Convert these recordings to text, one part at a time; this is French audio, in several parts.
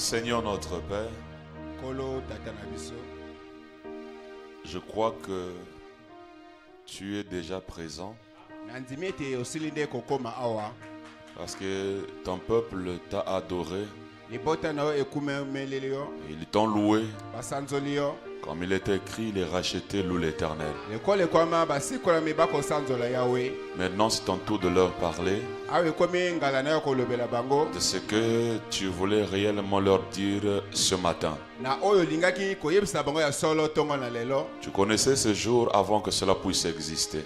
Seigneur notre Père, je crois que tu es déjà présent parce que ton peuple t'a adoré, ils t'ont loué. Comme il est écrit, les rachetés louent l'Éternel. Maintenant, c'est ton tour de leur parler de ce que tu voulais réellement leur dire ce matin. Tu connaissais ce jour avant que cela puisse exister.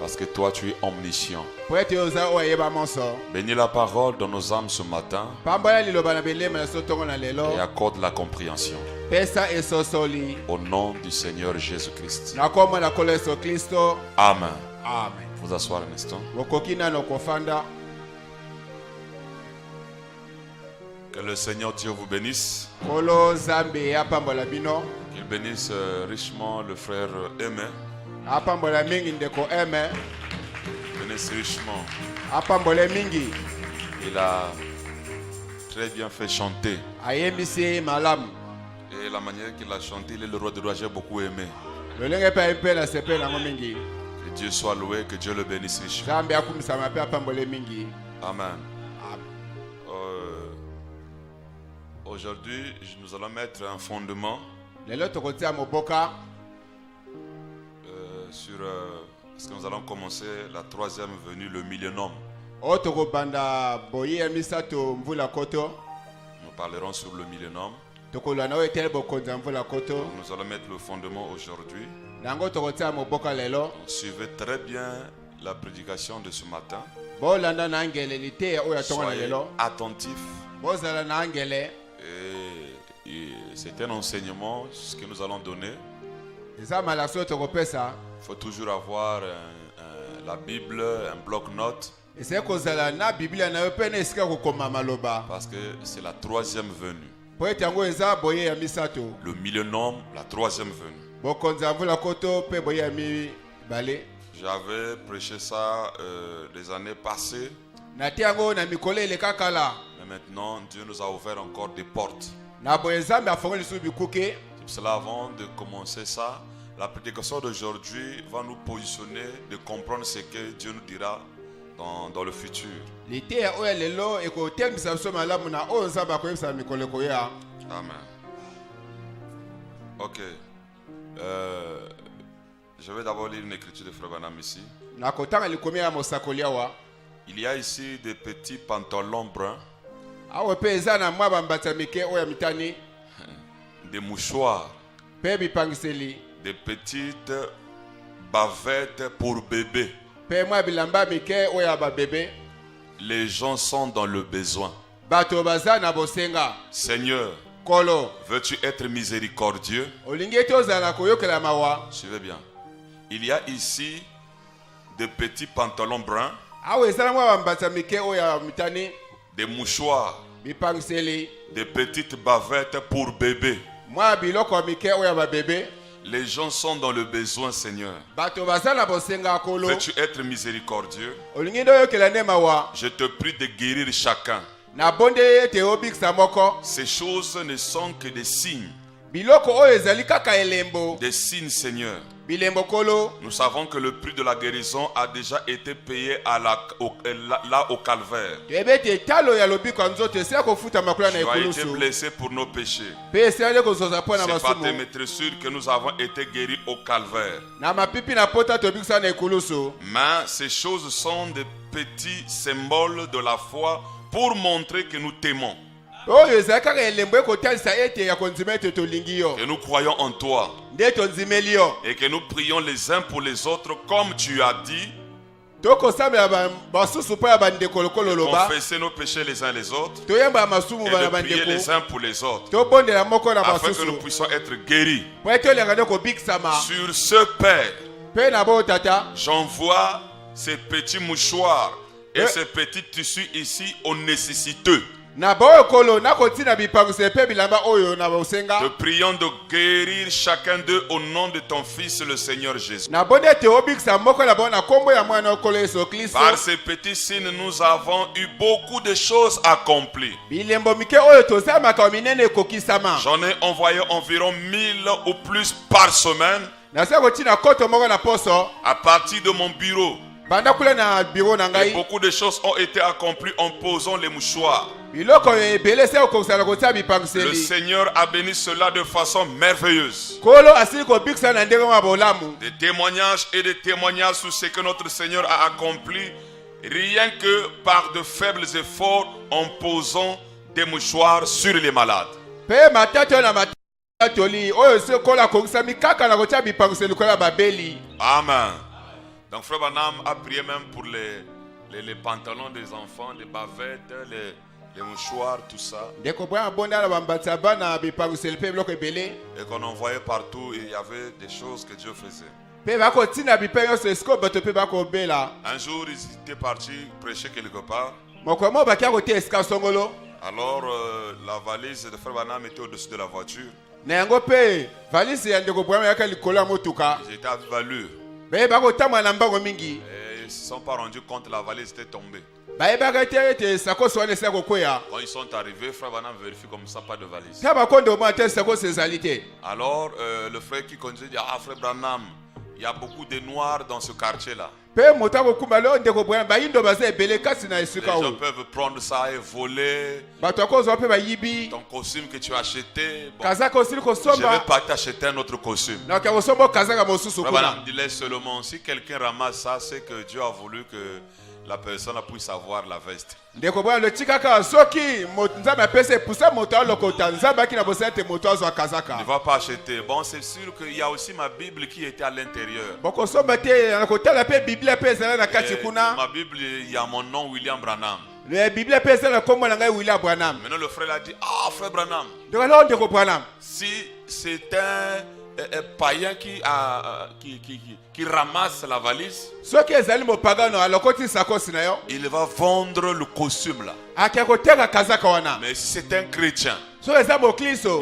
Parce que toi, tu es omniscient. Bénis la parole dans nos âmes ce matin et accorde la compréhension. Au nom du Seigneur Jésus-Christ. Amen. Vous asseoir un instant. Que le Seigneur Dieu vous bénisse. Qu'il bénisse richement le frère Aimé. Bénisse richement. Il a très bien fait chanter. Et la manière qu'il a chanté, il est le roi de roi, j'ai beaucoup aimé. Que Dieu soit loué, que Dieu le bénisse richement. Amen. Aujourd'hui, nous allons mettre un fondement sur parce que nous allons commencer la troisième venue, le millénium. Nous parlerons sur le millénium. Nous allons mettre le fondement aujourd'hui. Suivez très bien la prédication de ce matin. Soyez attentifs. Et c'est un enseignement, ce que nous allons donner. Il faut toujours avoir la Bible, un bloc-notes. Parce que c'est la troisième venue. Le millénium, la troisième venue. J'avais prêché ça les années passées. Mais maintenant, Dieu nous a ouvert encore des portes. C'est pour cela, avant de commencer ça, la prédication d'aujourd'hui va nous positionner de comprendre ce que Dieu nous dira dans le futur. Amen. Ok. Je vais d'abord lire une écriture de Frère Branham ici. Il y a ici des petits pantalons bruns, des mouchoirs, des petites bavettes pour bébés. Les gens sont dans le besoin. Seigneur, veux-tu être miséricordieux? Suivez bien. Il y a ici des petits pantalons bruns, des mouchoirs, des petites bavettes pour bébés. Les gens sont dans le besoin, Seigneur. Veux-tu être miséricordieux? Je te prie de guérir chacun. Ces choses ne sont que des signes. Des signes, Seigneur. Nous savons que le prix de la guérison a déjà été payé là au calvaire. Tu as été blessé pour nos péchés. C'est par tes meurtrissures que nous avons été guéris au calvaire. Mais ces choses sont des petits symboles de la foi pour montrer que nous t'aimons. Que nous croyons en toi. Et que nous prions les uns pour les autres comme tu as dit. Confesser nos péchés les uns les autres. Et de prier les uns pour les autres. Afin que nous puissions être guéris. Sur ce Père, j'envoie ces petits mouchoirs et ces petits tissus ici aux nécessiteux. Te prions de guérir chacun d'eux au nom de ton Fils, le Seigneur Jésus. Par ces petits signes, nous avons eu beaucoup de choses accomplies. J'en ai envoyé environ 1000 ou plus par semaine à partir de mon bureau. Et beaucoup de choses ont été accomplies en posant les mouchoirs. Le Seigneur a béni cela de façon merveilleuse. Des témoignages et des témoignages sur ce que notre Seigneur a accompli, rien que par de faibles efforts en posant des mouchoirs sur les malades. Amen. Donc Frère Branham a prié même pour les pantalons des enfants, les bavettes, les mouchoirs, tout ça. Et qu'on envoyait partout, et il y avait des choses que Dieu faisait. Un jour, ils étaient partis prêcher quelque part. Alors, la valise de Frère Branham était au-dessus de la voiture. Ils étaient à vive allure. Et ils ne se sont pas rendus compte que la valise était tombée. Quand ils sont arrivés, Frère Branham vérifie comme ça, pas de valise. Alors, le frère qui conduisait dit, ah Frère Branham, il y a beaucoup de noirs dans ce quartier-là. Les gens peuvent prendre ça et voler ton costume que tu as acheté. Bon, je ne vais pas t'acheter un autre costume. Dis-le seulement, si quelqu'un ramasse ça, c'est que Dieu a voulu que la personne puisse avoir la veste. Ne va pas acheter. Bon, c'est sûr qu'il y a aussi ma Bible qui était à l'intérieur. Ma Bible, il y a mon nom, William Branham. Maintenant le frère a dit, ah Frère Branham, si c'est un païen qui ramasse la valise, il va vendre le costume là. Mais si c'est un chrétien, il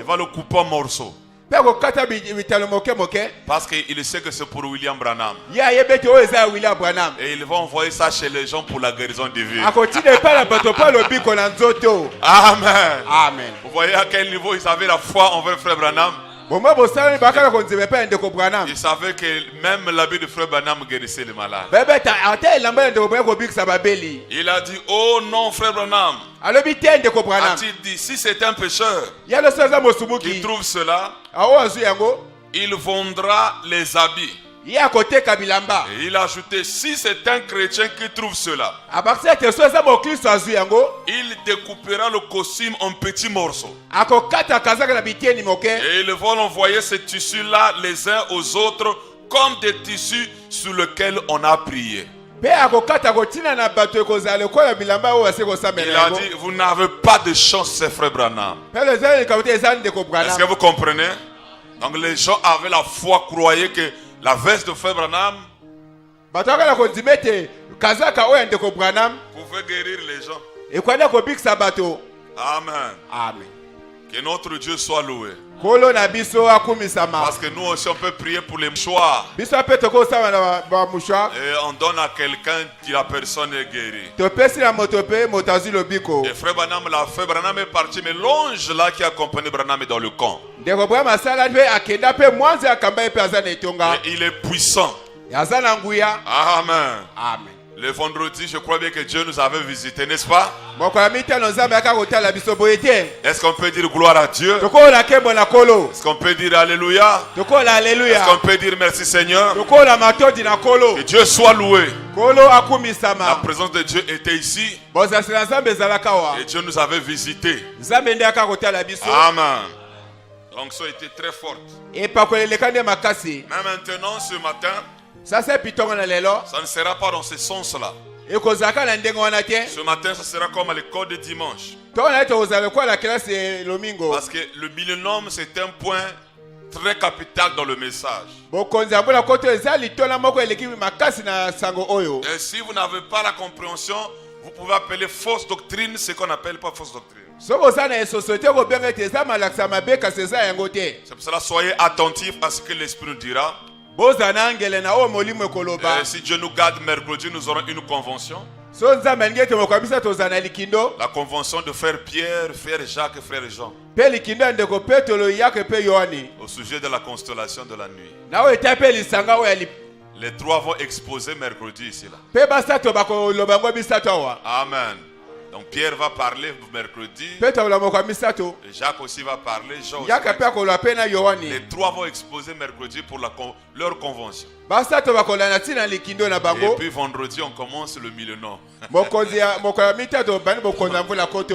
va le couper en morceaux. Parce qu'il sait que c'est pour William Branham. Et il va envoyer ça chez les gens pour la guérison divine. Amen. Amen. Vous voyez à quel niveau ils avaient la foi envers Frère Branham. Il savait que même l'habit de Frère Branham guérissait les malades. Il a dit, oh non Frère Branham. A-t-il dit, si c'est un pécheur qui trouve cela, il vendra les habits. Et il a ajouté, si c'est un chrétien qui trouve cela, il découpera le costume en petits morceaux. Et ils vont envoyer ces tissus-là les uns aux autres comme des tissus sur lesquels on a prié. Il a dit, vous n'avez pas de chance, c'est Frère Branham. Est-ce que vous comprenez? Donc les gens avaient la foi, croyaient que la veste de Frère Branham pouvait guérir les gens. Amen. Amen. Que notre Dieu soit loué. Parce que nous aussi on peut prier pour les mouchoirs. Et on donne à quelqu'un qui la personne est guérie. Et Frère Branham l'a fait. Branham est parti, mais l'ange là qui accompagnait Branham est dans le camp. Et il est puissant. Amen. Amen. Le vendredi, je crois bien que Dieu nous avait visité, n'est-ce pas? Est-ce qu'on peut dire gloire à Dieu? Est-ce qu'on peut dire alléluia? Est-ce qu'on peut dire merci Seigneur? Que Dieu soit loué. La présence de Dieu était ici. Et Dieu nous avait visité. Amen. L'onction était très forte. Mais maintenant, ce matin, ça ne sera pas dans ce sens-là. Ce matin, ça sera comme à l'école de dimanche. Parce que le millénium, c'est un point très capital dans le message. Et si vous n'avez pas la compréhension, vous pouvez appeler fausse doctrine ce qu'on n'appelle pas fausse doctrine. C'est pour cela, soyez attentifs à ce que l'Esprit nous dira. Si Dieu nous garde mercredi, nous aurons une convention. La convention de frère Pierre, frère Jacques et frère Jean. Au sujet de la constellation de la nuit. Les trois vont exposer mercredi ici là. Amen. Donc Pierre va parler mercredi. Et Jacques aussi va parler. Jean aussi. Les trois vont exposer mercredi pour leur convention. Et puis vendredi on commence le millénaire.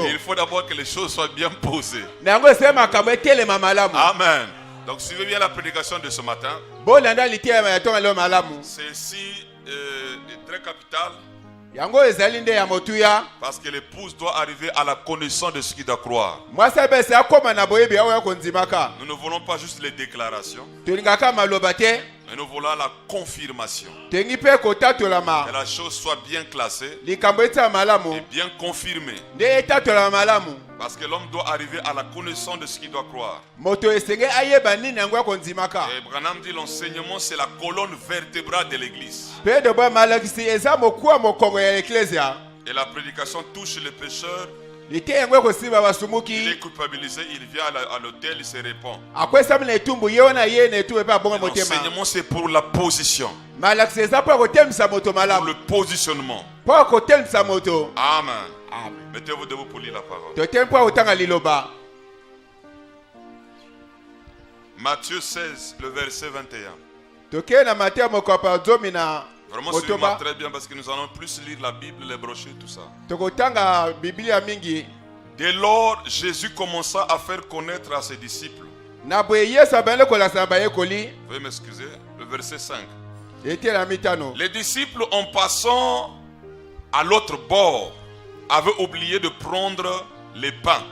Il faut d'abord que les choses soient bien posées. Amen. Donc suivez bien la prédication de ce matin. C'est si très capital. Parce que l'épouse doit arriver à la connaissance de ce qu'il doit croire. Nous ne voulons pas juste les déclarations, mais nous voulons la confirmation. Que la chose soit bien classée et bien confirmée. Parce que l'homme doit arriver à la connaissance de ce qu'il doit croire. Et Branham dit l'enseignement c'est la colonne vertébrale de l'église. Et la prédication touche les pécheurs. Il est culpabilisé, il vient à l'autel, il se répand. L'enseignement c'est pour la position. Pour le positionnement. Amen. Mettez-vous debout pour lire la parole. Matthieu 16, le verset 21. Vraiment suivez-moi très bien parce que nous allons plus lire la Bible, les brochures, tout ça. Dès lors, Jésus commença à faire connaître à ses disciples. Veuillez m'excuser, le verset 5. Les disciples en passant à l'autre bord avaient oublié de prendre les pains.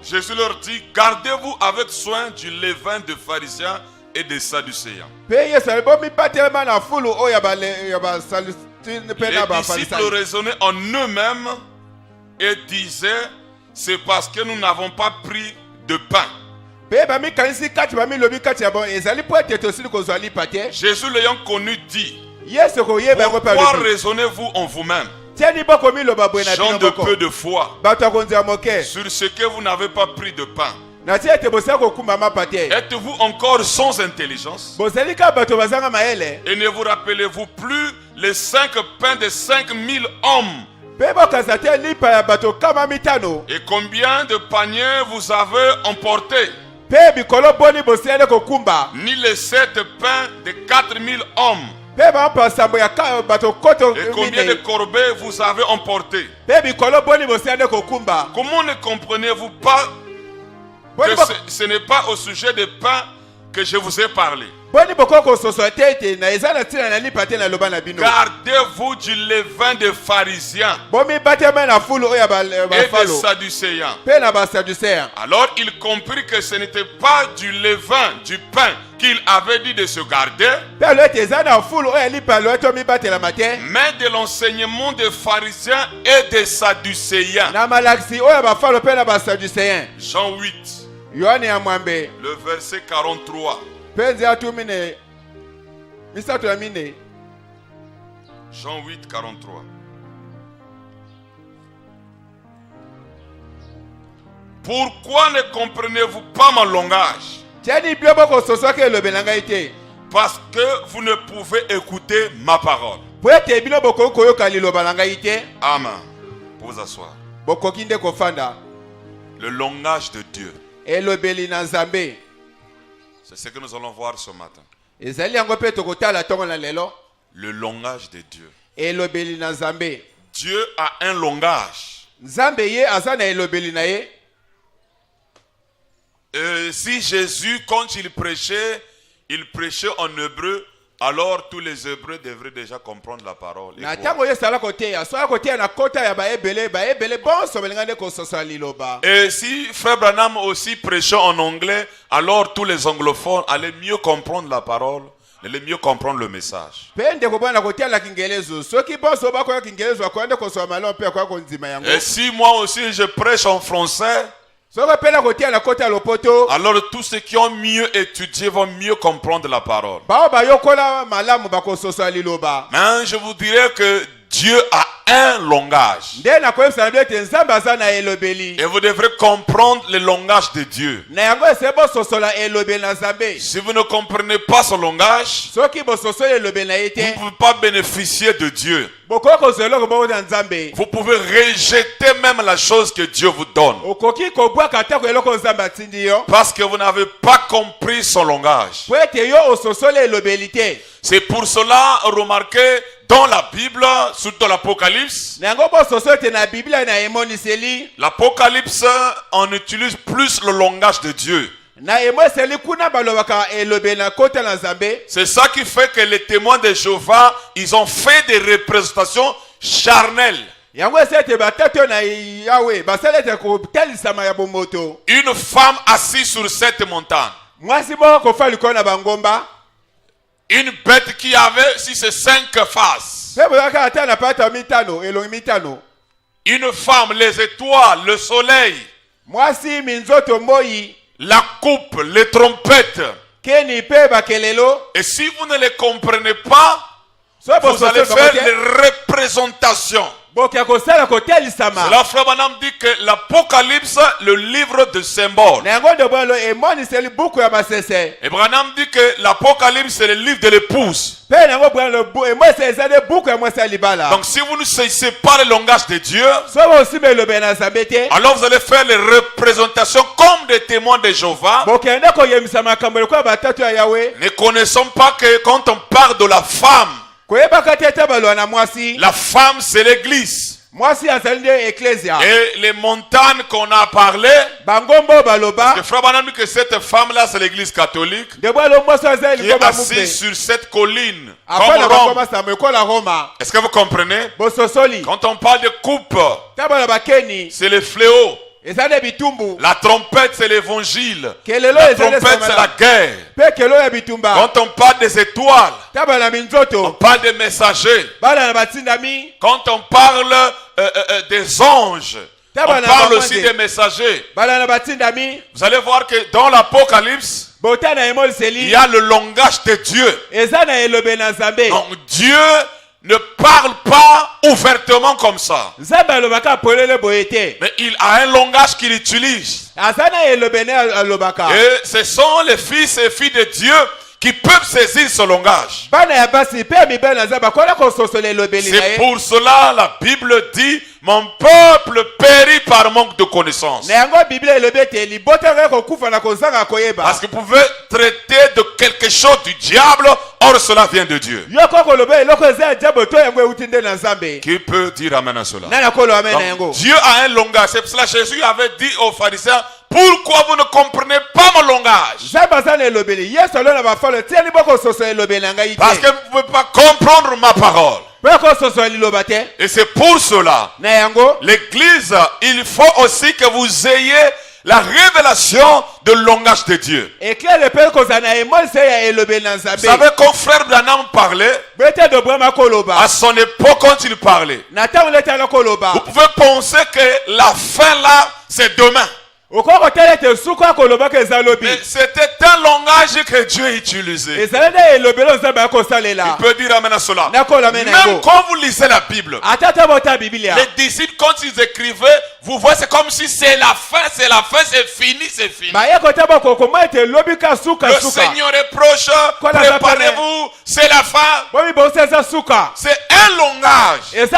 Jésus leur dit, gardez-vous avec soin du levain des pharisiens et des sadducéens. Les disciples raisonnaient en eux-mêmes et disaient, c'est parce que nous n'avons pas pris de pain. Jésus l'ayant connu dit, pourquoi raisonnez-vous en vous-même, gens de peu de foi, sur ce que vous n'avez pas pris de pain? Êtes-vous encore sans intelligence? Et ne vous rappelez-vous plus les 5 pains de 5000 hommes? Et combien de paniers vous avez emportés? Ni les 7 pains de 4000 hommes? Et combien de corbeilles vous avez emportés? Comment ne comprenez-vous pas que ce n'est pas au sujet des pains que je vous ai parlé? Gardez-vous du levain des pharisiens et des sadducéens. Alors il comprit que ce n'était pas du levain, du pain qu'il avait dit de se garder, mais de l'enseignement des pharisiens et des sadducéens. Jean 8, le verset 43. Jean 8, 43. Pourquoi ne comprenez-vous pas mon langage? Parce que vous ne pouvez écouter ma parole. Amen. Pour vous asseoir. Le langage de Dieu. C'est ce que nous allons voir ce matin. Le langage de Dieu. Dieu a un langage. Et si Jésus, quand il prêchait en hébreu, alors tous les Hébreux devraient déjà comprendre la parole. Et si Frère Branham aussi prêchait en anglais, alors tous les anglophones allaient mieux comprendre la parole de mieux comprendre le message. Et si moi aussi je prêche en français, alors tous ceux qui ont mieux étudié vont mieux comprendre la parole. Mais je vous dirais que Dieu a un langage. Et vous devrez comprendre le langage de Dieu. Si vous ne comprenez pas son langage, vous ne pouvez pas bénéficier de Dieu. Vous pouvez rejeter même la chose que Dieu vous donne. Parce que vous n'avez pas compris son langage. C'est pour cela, remarquez, dans la Bible, surtout dans l'Apocalypse, l'Apocalypse, on utilise plus le langage de Dieu. C'est ça qui fait que les témoins de Jéhovah, ils ont fait des représentations charnelles. Une femme assise sur cette montagne. Une bête qui avait, si c'est 5 faces. Une femme, les étoiles, le soleil. La coupe, les trompettes. Et si vous ne les comprenez pas, vous allez faire les représentations. Cela, Frère Branham dit que l'Apocalypse, le livre de symboles. Et Branham dit que l'Apocalypse, c'est le livre de l'épouse. Donc si vous ne saisissez pas le langage de Dieu, alors vous allez faire les représentations comme des témoins de Jéhovah. Ne connaissons pas que quand on parle de la femme, la femme, c'est l'église. Et les montagnes qu'on a parlé, parce que Frère Branham dit que cette femme-là, c'est l'église catholique, qui est assise sur cette colline, comme Rome. Est-ce que vous comprenez? Quand on parle de coupe, c'est le fléau. La trompette, c'est l'évangile. La trompette, c'est la guerre. Quand on parle des étoiles, on parle des messagers. Quand on parle des anges, on parle aussi des messagers. Vous allez voir que dans l'Apocalypse, il y a le langage de Dieu. Donc Dieu ne parle pas ouvertement comme ça. Mais il a un langage qu'il utilise. Et ce sont les fils et filles de Dieu qui peuvent saisir ce langage. C'est pour cela la Bible dit: mon peuple périt par manque de connaissance. Parce que vous pouvez traiter de quelque chose du diable, or cela vient de Dieu. Qui peut dire amen à cela? Donc, Dieu a un langage. C'est pour cela que Jésus avait dit aux pharisiens: pourquoi vous ne comprenez pas mon langage? Parce que vous ne pouvez pas comprendre ma parole. Et c'est pour cela, l'église, il faut aussi que vous ayez la révélation du langage de Dieu. Vous savez, quand Frère Branham parlait, à son époque, quand il parlait, vous pouvez penser que la fin là, c'est demain. Mais c'était un langage que Dieu utilisait. Il peut dire amen à cela. Même quand vous lisez la Bible, les disciples, quand ils écrivaient, vous voyez, c'est comme si c'est la fin, c'est fini, c'est fini. Le Seigneur est proche, préparez-vous, c'est la fin. C'est un langage. C'est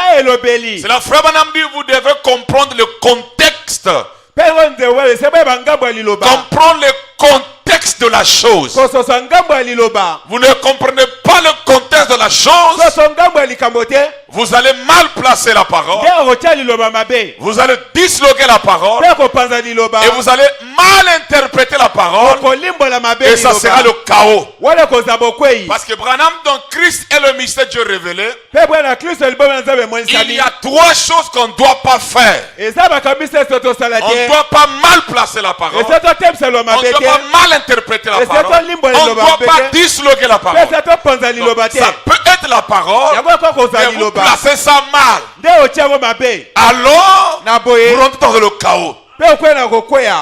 la Frère Branham dit: vous devez comprendre le contexte. Comprendre le contexte de la chose. Vous ne comprenez pas le contexte contexte de la chose, vous allez mal placer la parole, vous allez disloquer la parole, et vous allez mal interpréter la parole, et ça sera le chaos. Parce que Branham, dans Christ et le mystère de Dieu révélé, il y a trois choses qu'on ne doit pas faire. On ne doit pas mal placer la parole, on ne doit pas mal interpréter la parole, on ne doit pas disloquer la parole. Donc, ça peut être la parole, mais vous placez ça mal, alors vous rentrez dans le chaos.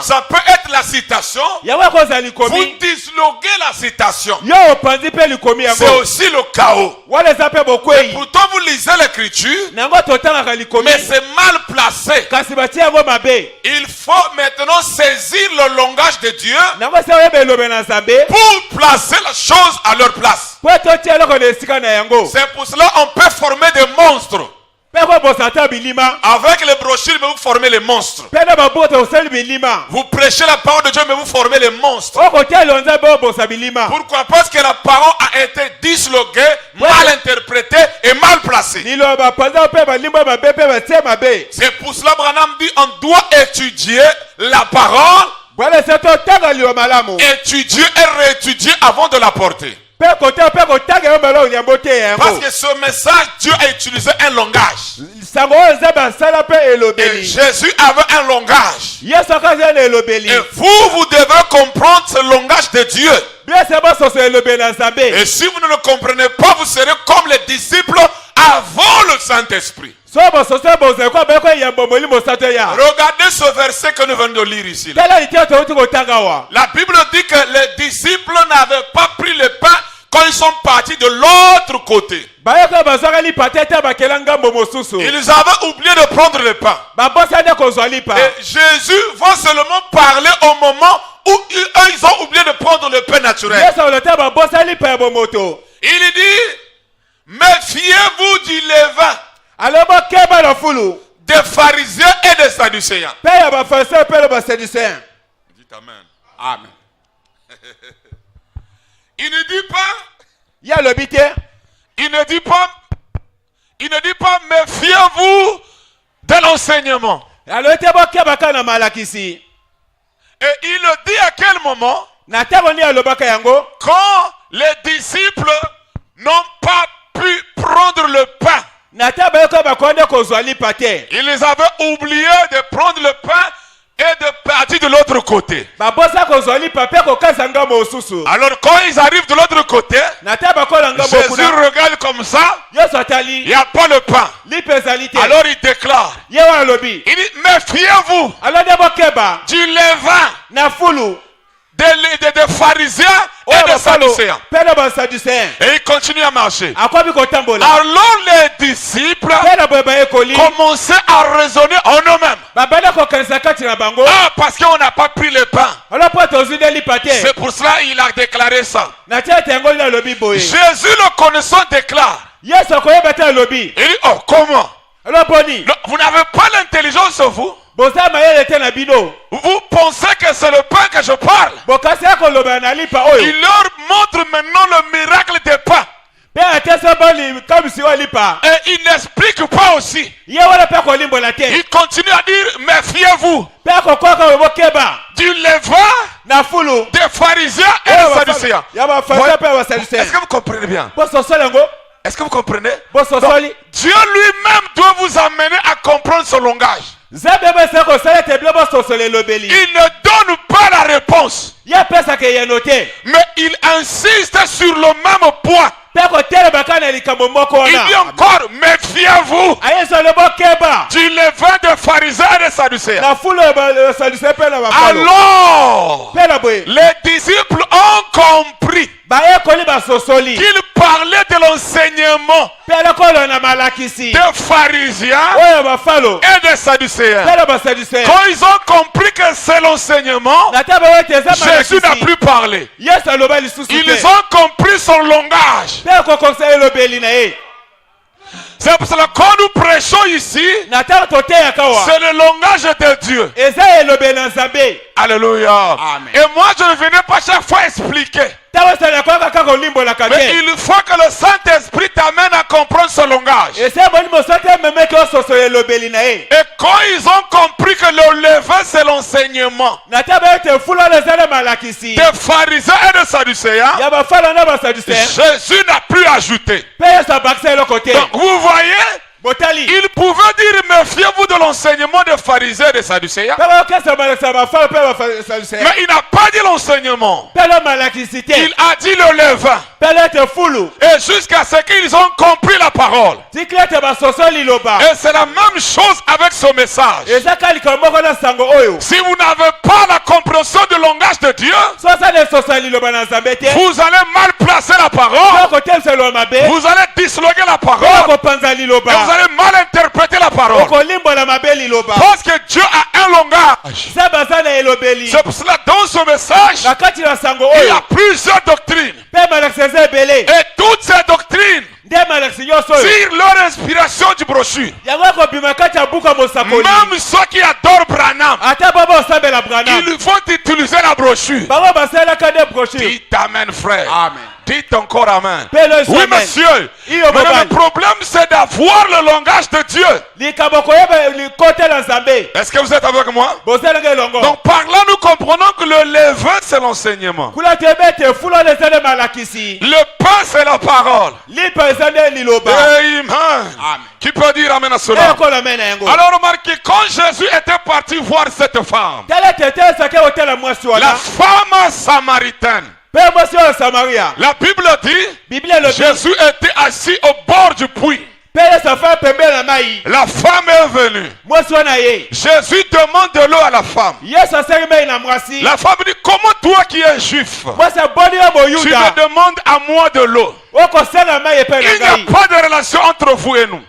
Ça peut être la citation, vous disloquez la citation, c'est aussi le chaos. Et pourtant vous lisez l'écriture, mais c'est mal placé. Il faut maintenant saisir le langage de Dieu pour placer la chose à leur place. C'est pour cela qu'on peut former des monstres. Avec les brochures, mais vous formez les monstres. Vous prêchez la parole de Dieu, mais vous formez les monstres. Pourquoi? Parce que la parole a été disloquée, mal interprétée et mal placée. C'est pour cela que Branham dit on doit étudier la parole, étudier et réétudier avant de la porter. Parce que ce message, Dieu a utilisé un langage. Et Jésus avait un langage. Et vous devez comprendre ce langage de Dieu. Et si vous ne le comprenez pas, vous serez comme les disciples avant le Saint-Esprit. Regardez ce verset que nous venons de lire ici. La Bible dit que les disciples n'avaient pas pris le pain quand ils sont partis de l'autre côté. Ils avaient oublié de prendre le pain. Et Jésus va seulement parler au moment où ils ont oublié de prendre le pain naturel. Il dit, méfiez-vous du levain des pharisiens et des sadducéens. Dites amen. Amen. Il ne dit pas, méfiez-vous de l'enseignement. Et il le dit à quel moment? Quand les disciples n'ont pas pu prendre le pain. Ils avaient oublié de prendre le pain et de partir de l'autre côté. Alors quand ils arrivent de l'autre côté, Jésus regarde comme ça, il n'y a pas le pain. Alors il déclare, il dit, méfiez-vous du levain des pharisiens et des sadducéens. Et il continue à marcher. Alors les disciples commençaient à raisonner en eux-mêmes. Ah, parce qu'on n'a pas pris le pain. C'est pour cela qu'il a déclaré ça. Jésus, le connaissant, déclare. Il dit, oh, comment? Non, vous n'avez pas l'intelligence sur vous. Vous pensez que c'est le pain que je parle. Il leur montre maintenant le miracle des pains. Et il n'explique pas aussi. Il continue à dire, méfiez-vous du levain des pharisiens et des sadducéens. Est-ce que vous comprenez bien? Est-ce que vous comprenez? Donc, Dieu lui-même doit vous amener à comprendre son langage. Il ne donne pas la réponse, mais il insiste sur le même point. Il dit encore, méfiez-vous du levain des pharisiens et des sadducéens. Alors, les disciples ont compris qu'il parlait de l'enseignement des pharisiens et des sadducéens. Quand ils ont compris que c'est l'enseignement, Jésus n'a plus parlé. Ils ont compris son langage. C'est pour cela que quand nous prêchons ici, c'est le langage de Dieu. Alléluia. Amen. Et moi je ne venais pas chaque fois expliquer. Mais il faut que le Saint-Esprit t'amène à comprendre ce langage. Et quand ils ont compris que le levain c'est l'enseignement des pharisiens et des sadducéens, Jésus n'a plus ajouté. Donc vous voyez, il pouvait dire méfiez-vous de l'enseignement des pharisiens et des sadducéens. Mais il n'a pas dit l'enseignement. Il a dit le levain. Et jusqu'à ce qu'ils ont compris la parole. Et c'est la même chose avec ce message. Si vous n'avez pas la compréhension du langage de Dieu, vous allez mal placer la parole. Vous allez disloquer la parole. Et vous allez mal interpréter la parole. Parce que Dieu a un langage. C'est pour cela dans ce message, il y a plusieurs doctrines. Et toutes ces doctrines tirent leur inspiration du brochure. Même ceux qui adorent Branham, ils vont utiliser la brochure. Dites amen, frère. Amen. Dites encore amen. Oui, monsieur. Mais le problème, c'est d'avoir le langage de Dieu. Est-ce que vous êtes avec moi? Donc par là, nous comprenons que le levain, c'est l'enseignement. Le pain, c'est la parole. Amen. Qui peut dire amen à cela? Alors remarquez, quand Jésus était parti voir cette femme, la femme samaritaine, la Bible dit, Jésus était assis au bord du puits. La femme est venue. Jésus demande de l'eau à la femme. La femme dit, comment toi qui es juif, tu me demandes à moi de l'eau? Il n'y a pas de relation entre vous et nous.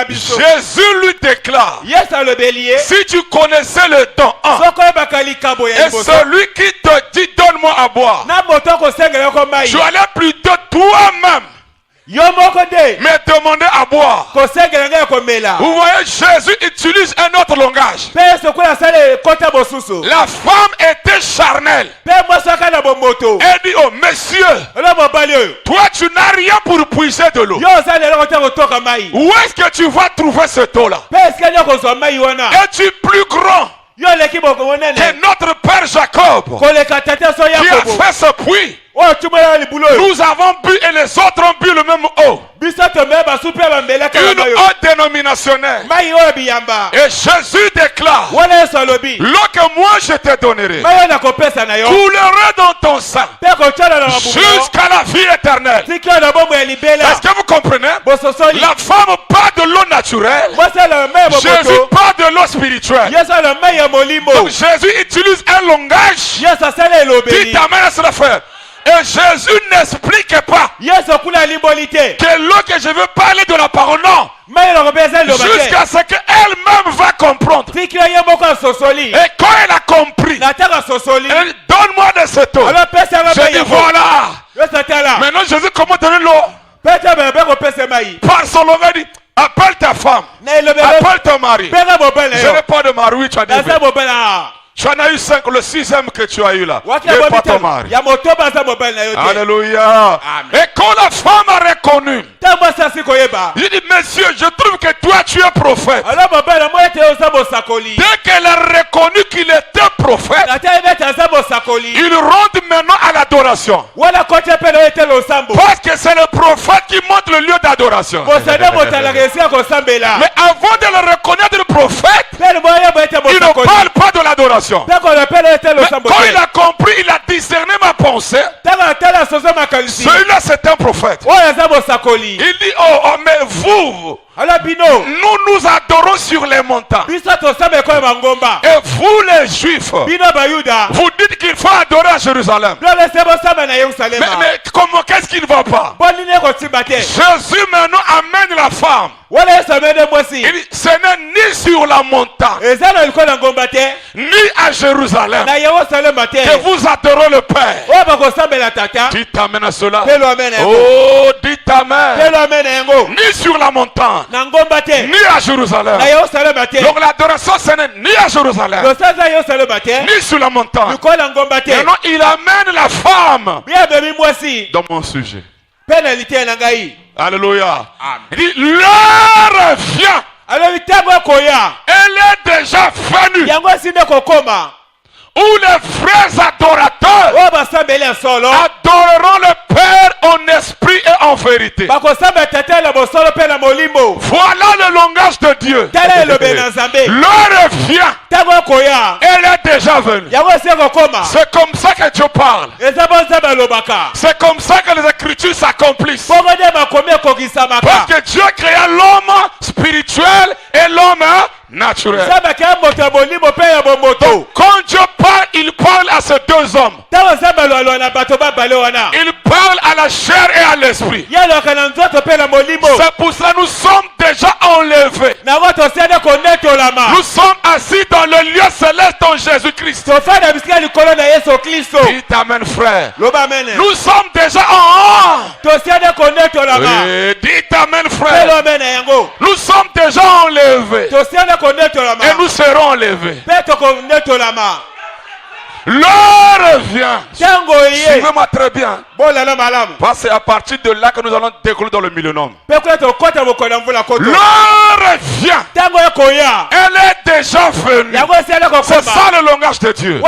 Jésus lui déclare, si tu connaissais le don 1 et celui qui te dit donne-moi à boire, tu allais plutôt toi-même mais demander à boire. Vous voyez, Jésus utilise un autre langage. La femme était charnelle. Elle dit, oh monsieur, toi tu n'as rien pour puiser de l'eau. Où est-ce que tu vas trouver cette eau là? Es-tu plus grand que notre père Jacob qui a fait ce puits? Nous avons bu et les autres ont bu le même eau. Une eau dénominationnelle. Et Jésus déclare, l'eau que moi je te donnerai coulerait dans ton sang jusqu'à la vie éternelle. Est-ce que vous comprenez? La femme parle de l'eau naturelle, Jésus parle de l'eau spirituelle. Donc Jésus utilise un langage qui t'amène à se le faire. Et Jésus n'explique pas que l'eau que je veux parler de la parole, non. Jusqu'à ce qu'elle-même va comprendre. Et quand elle a compris, elle dit, donne-moi de cette eau. Je dis voilà. Maintenant Jésus comment donner l'eau? Par son langage, il dit, appelle ta femme, appelle ton mari. Je n'ai pas de mari, oui, tu as dit. Tu en as eu 5, le 6e que tu as eu là. Il n'est pas ton mari. Alléluia. Et quand la femme a reconnu, il dit, monsieur, je trouve que toi tu es prophète. Dès qu'elle a reconnu qu'il était prophète, il rentre maintenant à l'adoration. Parce que c'est le prophète qui montre le lieu d'adoration. Mais avant de le reconnaître le prophète, il ne parle pas de l'adoration. Mais quand il a compris, il a discerné ma pensée. Celui-là c'est un prophète. Il dit, oh mais vous, nous adorons sur les montagnes. Et vous les juifs, vous dites qu'il faut adorer à Jérusalem. Mais comment, qu'est-ce qui ne va pas? Jésus maintenant amène la femme. Il dit, ce n'est ni sur la montagne, ni à Jérusalem que vous adorez le Père. Dites amen à cela. Amen. Oh, dites amen. Amen. Ni sur la montagne, ni à Jérusalem. Donc l'adoration, ce n'est ni à Jérusalem, ni sur la montagne. Et non, il amène la femme dans mon sujet. Alléluia. Il dit, l'heure vient. Elle est déjà venue. Où les vrais adorateurs adoreront le Père en esprit et en vérité. Voilà le langage de Dieu. L'heure vient. Elle est déjà venue. C'est comme ça que Dieu parle. C'est comme ça que les Écritures s'accomplissent. Parce que Dieu créa l'homme spirituel et l'homme naturel. Donc, quand Dieu parle, il parle à ces deux hommes. Il parle à la chair et à l'esprit. C'est pour ça que nous sommes déjà enlevés. Nous sommes assis dans le lieu céleste en Jésus-Christ. Dites amen, frère. Nous sommes déjà en haut. Dites amen, frère. Nous sommes déjà enlevés. Et nous serons enlevés. L'heure vient. Suivez-moi très bien. Parce que c'est à partir de là que nous allons décoller dans le millénaire. L'heure vient. Elle est déjà venue. C'est ça le langage de Dieu.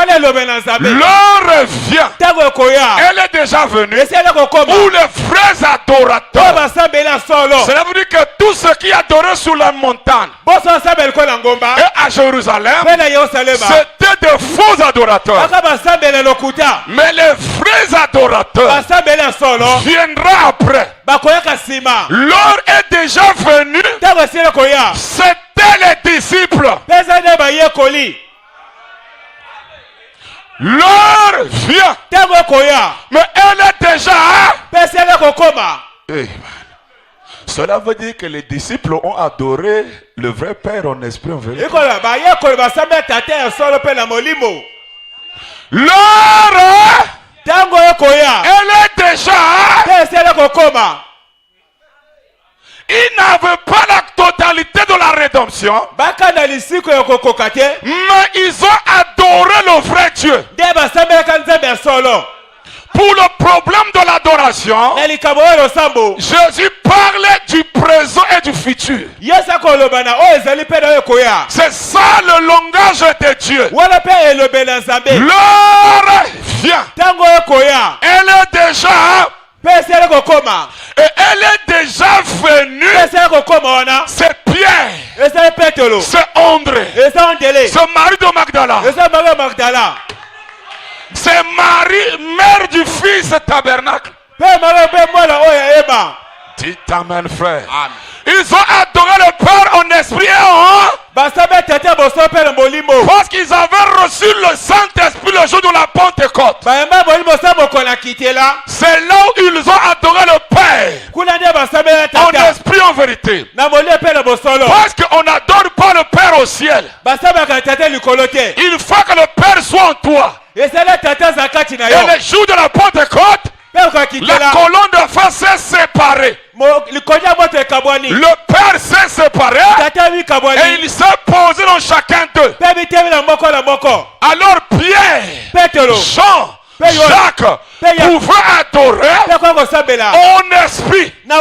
L'heure vient. Elle est déjà venue. Où les vrais adorateurs. Cela veut dire que tous ceux qui adoraient sur la montagne et à Jérusalem, c'était de faux adorateurs. Mais les vrais adorateurs viendra après. L'heure est déjà venue. C'était les disciples. L'heure vient. Mais elle est déjà. Amen. Cela veut dire que les disciples ont adoré le vrai Père en esprit en vérité. L'heure, elle est déjà. Ils n'avaient pas la totalité de la rédemption, mais ils ont adoré le vrai Dieu. Pour le problème de l'adoration, Jésus parlait du présent et du futur. C'est ça le langage de Dieu. L'heure vient. Elle est déjà. Et elle est déjà venue. C'est Pierre. C'est André. C'est Marie de Magdala. C'est Marie, mère du fils de tabernacle. Dites amen, frère. Amen. Ils ont adoré le Père en esprit et en parce qu'ils avaient reçu le Saint-Esprit le jour de la Pentecôte. C'est là où ils ont adoré le Père en esprit en vérité. Parce qu'on n'adore pas le Père au ciel. Il faut que le Père soit en toi. Et le jour de la Pentecôte, la colonne de feu s'est séparée. Le Père s'est séparé et il s'est posé dans chacun d'eux. Alors Pierre, Jean, Jacques pouvaient adorer en esprit et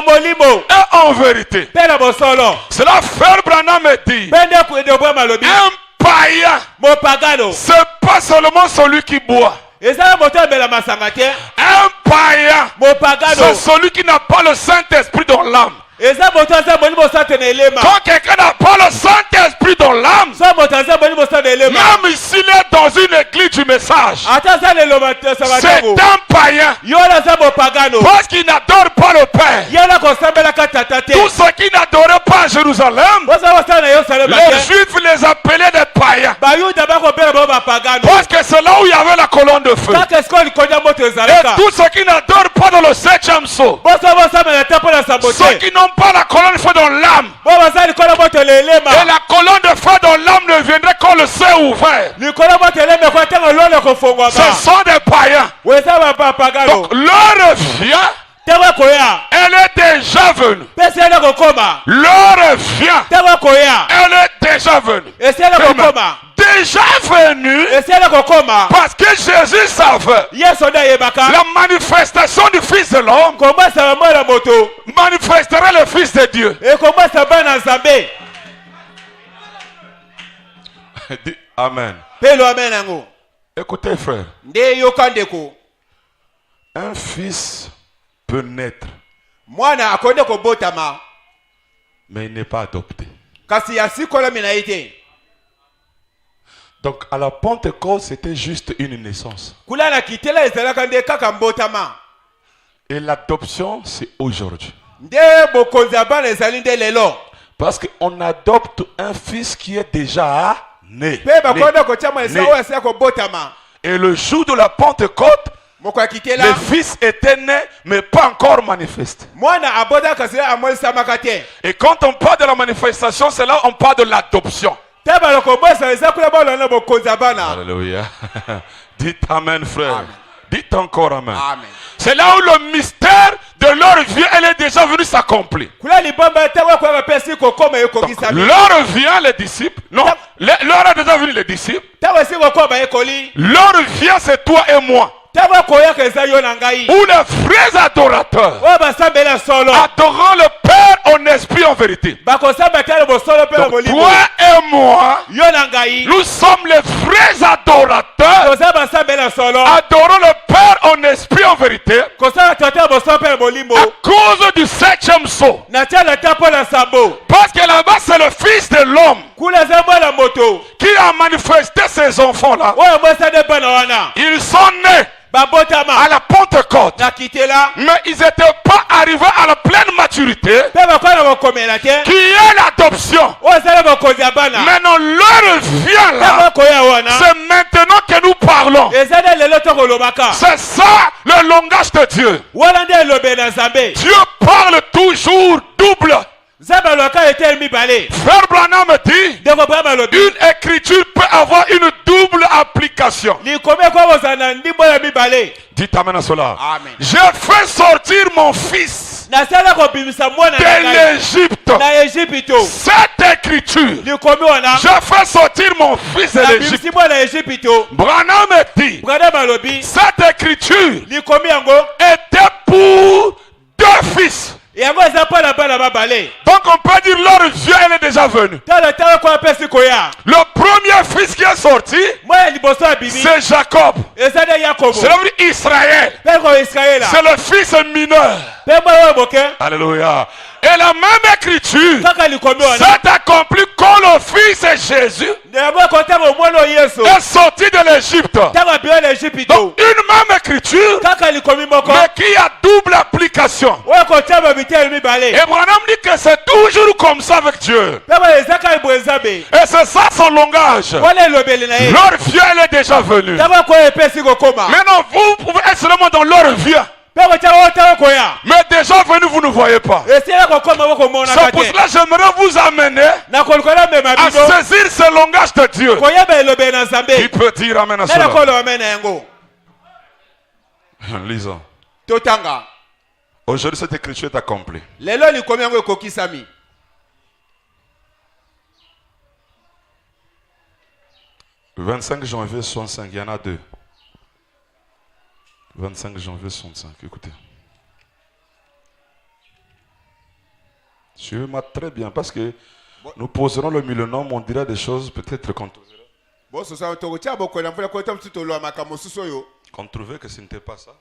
en vérité. Cela Frère Branham me dit, un païen, c'est pas seulement celui qui boit. Un païen, c'est celui qui n'a pas le Saint-Esprit dans l'âme. Quand quelqu'un n'a pas le Saint-Esprit dans l'âme, même s'il est dans une église du message, c'est un païen. Parce qu'il n'adore pas le Père. Tous ceux qui n'adoraient pas à Jérusalem, les Juifs les appelaient des païens. Parce que c'est là où il y avait la colonne colonne de feu. Et tous ceux qui n'adorent pas dans le 7e sceau, ceux qui n'ont pas la colonne de feu dans l'âme, et la colonne de feu dans l'âme ne viendrait quand le ciel est ouvert. Ce sont des païens. Donc l'heure vient. Elle est déjà venue. L'heure vient. Elle est déjà venue. Déjà venue. Parce que Jésus savait la manifestation du Fils de l'homme manifesterait le Fils de Dieu. Amen. Écoutez, frère. Un fils peut naître, mais il n'est pas adopté. Donc à la Pentecôte, c'était juste une naissance. Et l'adoption, c'est aujourd'hui. Parce qu'on adopte un fils qui est déjà né. Et le jour de la Pentecôte, le fils était né, mais pas encore manifesté. Et quand on parle de la manifestation, c'est là on parle de l'adoption. Alléluia. Dites amen, frère. Amen. Dites encore amen. Amen. C'est là où le mystère de leur vie, elle est déjà venue s'accomplir. L'heure vient, les disciples. Non, l'heure est déjà venue, les disciples. L'heure vient, c'est toi et moi. Ou les vrais adorateurs adorant le Père en esprit en vérité. Donc, toi et moi, nous sommes les vrais adorateurs adorant le Père en esprit en vérité à cause du 7e sceau. Parce que là-bas c'est le Fils de l'homme qui a manifesté ces enfants-là. Ils sont nés à la Pentecôte, mais ils n'étaient pas arrivés à la pleine maturité qui est l'adoption. Maintenant l'heure vient là. C'est maintenant que nous parlons. C'est ça le langage de Dieu. Dieu parle toujours double. Frère Branham me dit, une écriture peut avoir une double application. Dites amen à cela. J'ai fait sortir mon fils de l'Égypte. Cette écriture, j'ai fait sortir mon fils de l'Égypte. Branham me dit, cette écriture était pour 2 fils. Donc on peut dire leur Dieu elle est déjà venue. Le premier fils qui est sorti, c'est Jacob. C'est le Israël. C'est le fils mineur. Alléluia. Et la même écriture s'est accomplie quand le fils Jésus est sorti de l'Égypte. Donc une même écriture, mais qui a double application. Et Branham dit que c'est toujours comme ça avec Dieu. Et c'est ça son langage. Leur vie elle est déjà venue. Maintenant vous pouvez être seulement dans leur vie. Mais déjà venu, vous ne voyez pas. C'est pour cela que j'aimerais vous amener à saisir ce langage de Dieu. Qui peut dire amen à cela? Lisons. Aujourd'hui, cette écriture est accomplie. Le 25 janvier 65, il y en a 2. 25 janvier 65, écoutez. Suivez-moi très bien parce que nous poserons le millénaire, on dira des choses peut-être qu'on trouvait que ce n'était pas ça.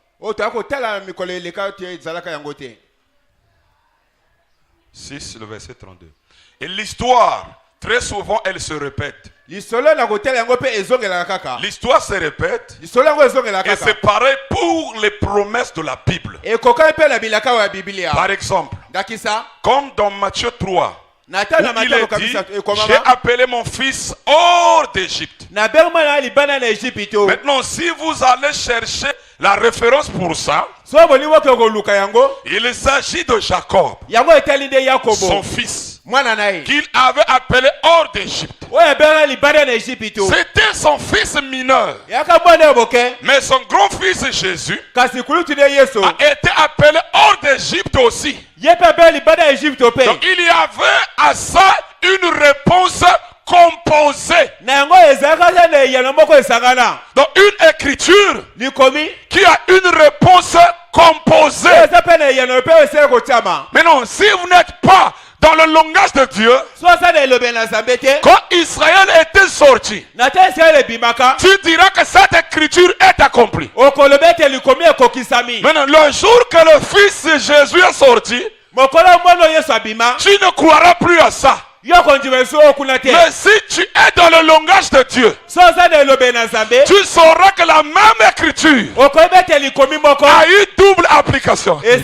6, le verset 32. Et l'histoire, très souvent, elle se répète. L'histoire se répète et c'est pareil pour les promesses de la Bible. Par exemple, comme dans Matthieu 3, Il est dit, j'ai appelé mon fils hors d'Égypte. Maintenant, si vous allez chercher la référence pour ça, il s'agit de Jacob, son fils, qu'il avait appelé hors d'Égypte. C'était son fils mineur. Mais son grand-fils Jésus a été appelé hors d'Égypte aussi. Donc il y avait à ça une réponse composée. Donc une écriture qui a une réponse composée. Maintenant, si vous n'êtes pas dans le langage de Dieu, quand Israël était sorti, tu diras que cette écriture est accomplie. Maintenant, le jour que le fils de Jésus est sorti, tu ne croiras plus à ça. Mais si tu es dans le langage de Dieu, tu sauras que la même écriture a eu double application. C'est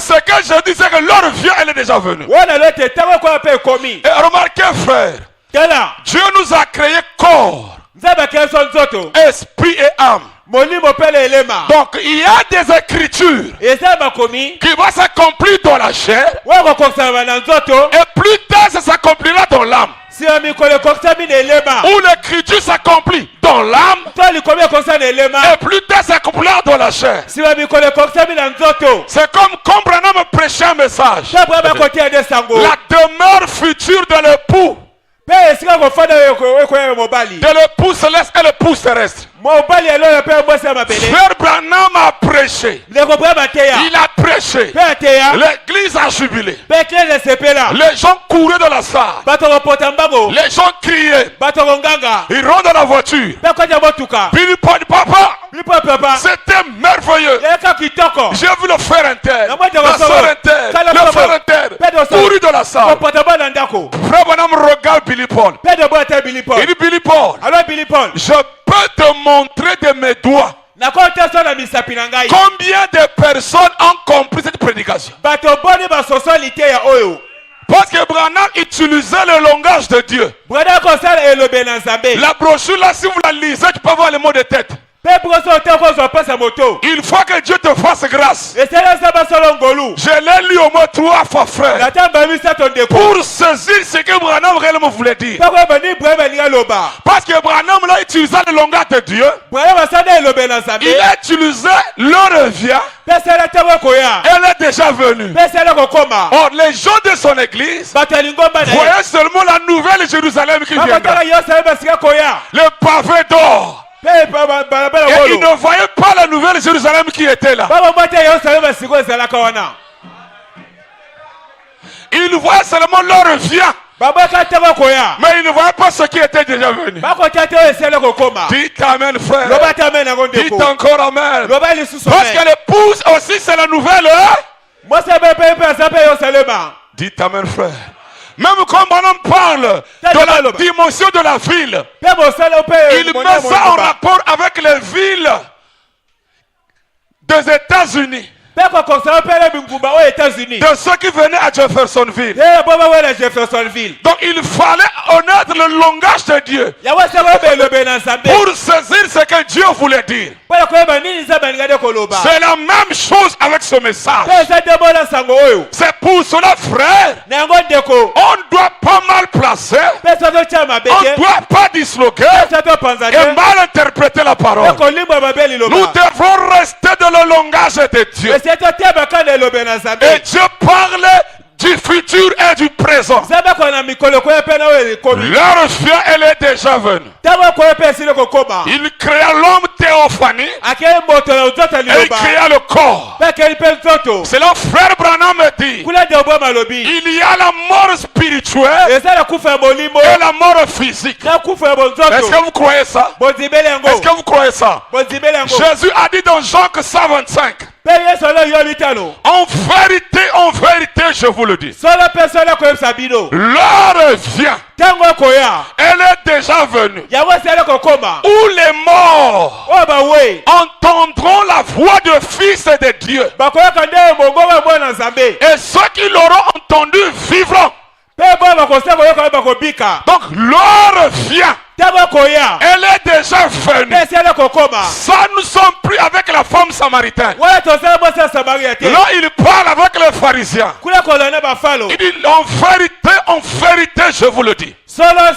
ce que je dis, c'est que l'heure vient, elle est déjà venue. Et remarquez, frère, Dieu nous a créé corps, esprit et âme. Donc il y a des écritures qui vont s'accomplir dans la chair et plus tard ça s'accomplira dans l'âme. Où l'écriture s'accomplit dans l'âme et plus tard s'accomplira dans la chair. C'est comme quand Branham prêchait un message, la demeure future de l'époux, de l'époux céleste et l'époux terrestre. Frère Branham a prêché. Il a prêché. L'église a jubilé. Les gens couraient dans la salle. Les gens criaient. Ils rentrent dans la voiture. Billy Paul, papa, c'était merveilleux. J'ai vu le frère inter, la soeur inter, le frère inter courir dans la salle. Frère Branham regarde Billy Paul. Il dit Billy Paul, je peux te montrer de mes doigts combien de personnes ont compris cette prédication. Parce que Branham utilisait le langage de Dieu. La brochure là, si vous la lisez, tu peux voir les mots de tête. Il faut que Dieu te fasse grâce. Je l'ai lu au moins 3 fois, frère, pour saisir ce que Branham réellement voulait dire. Parce que Branham là utilisait le langage de Dieu. Il a utilisé l'heure vient. Elle est déjà venue. Or, les gens de son église voyaient seulement la nouvelle Jérusalem qui viendra. Le pavé d'or. Et ils ne voyaient pas la nouvelle Jérusalem qui était là. Ils voyaient seulement leur vient. Mais ils ne voyaient pas ce qui était déjà venu. Dites amen, frère. Dites encore amen. Parce que l'épouse aussi c'est la nouvelle. Dites amen, frère. Même quand on parle de la dimension de la ville, il met ça en rapport avec les villes des États-Unis. De ceux qui venaient à Jeffersonville. Donc il fallait connaître le langage de Dieu pour saisir ce que Dieu voulait dire. C'est la même chose avec ce message. C'est pour cela, frère, on doit pas mal placer, on ne doit pas disloquer et mal interpréter la parole. Nous devons rester dans le langage de Dieu. Et Dieu parle du futur et du présent. L'heure vient, elle est déjà venue. Il créa l'homme théophanie et il créa le corps. C'est là frère Branham dit, il y a la mort spirituelle et la mort physique. Est-ce que vous croyez ça? Est-ce que vous croyez ça? Jésus a dit dans Jean 125, En vérité, je vous le dis. L'heure vient. Elle est déjà venue. Où les morts entendront la voix du Fils de Dieu. Et ceux qui l'auront entendu vivront. Donc l'heure vient. Elle est déjà venue. Ça, nous sommes plus avec la femme samaritaine. Là, il parle avec les pharisiens. Il dit en vérité, je vous le dis. L'heure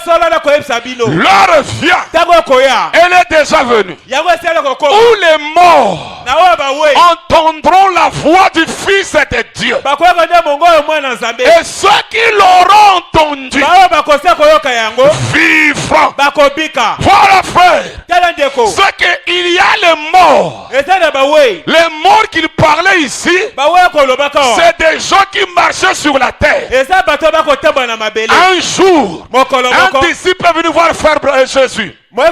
vient. Elle est déjà venue. Où les morts entendront la voix du Fils de Dieu. Et ceux qui l'auront entendu vivront. Voilà, frère. Ce qu'il y a les morts. Les morts qu'il parlait ici, c'est des gens qui marchaient sur la terre. Un jour, un disciple est venu voir frère Jésus. Il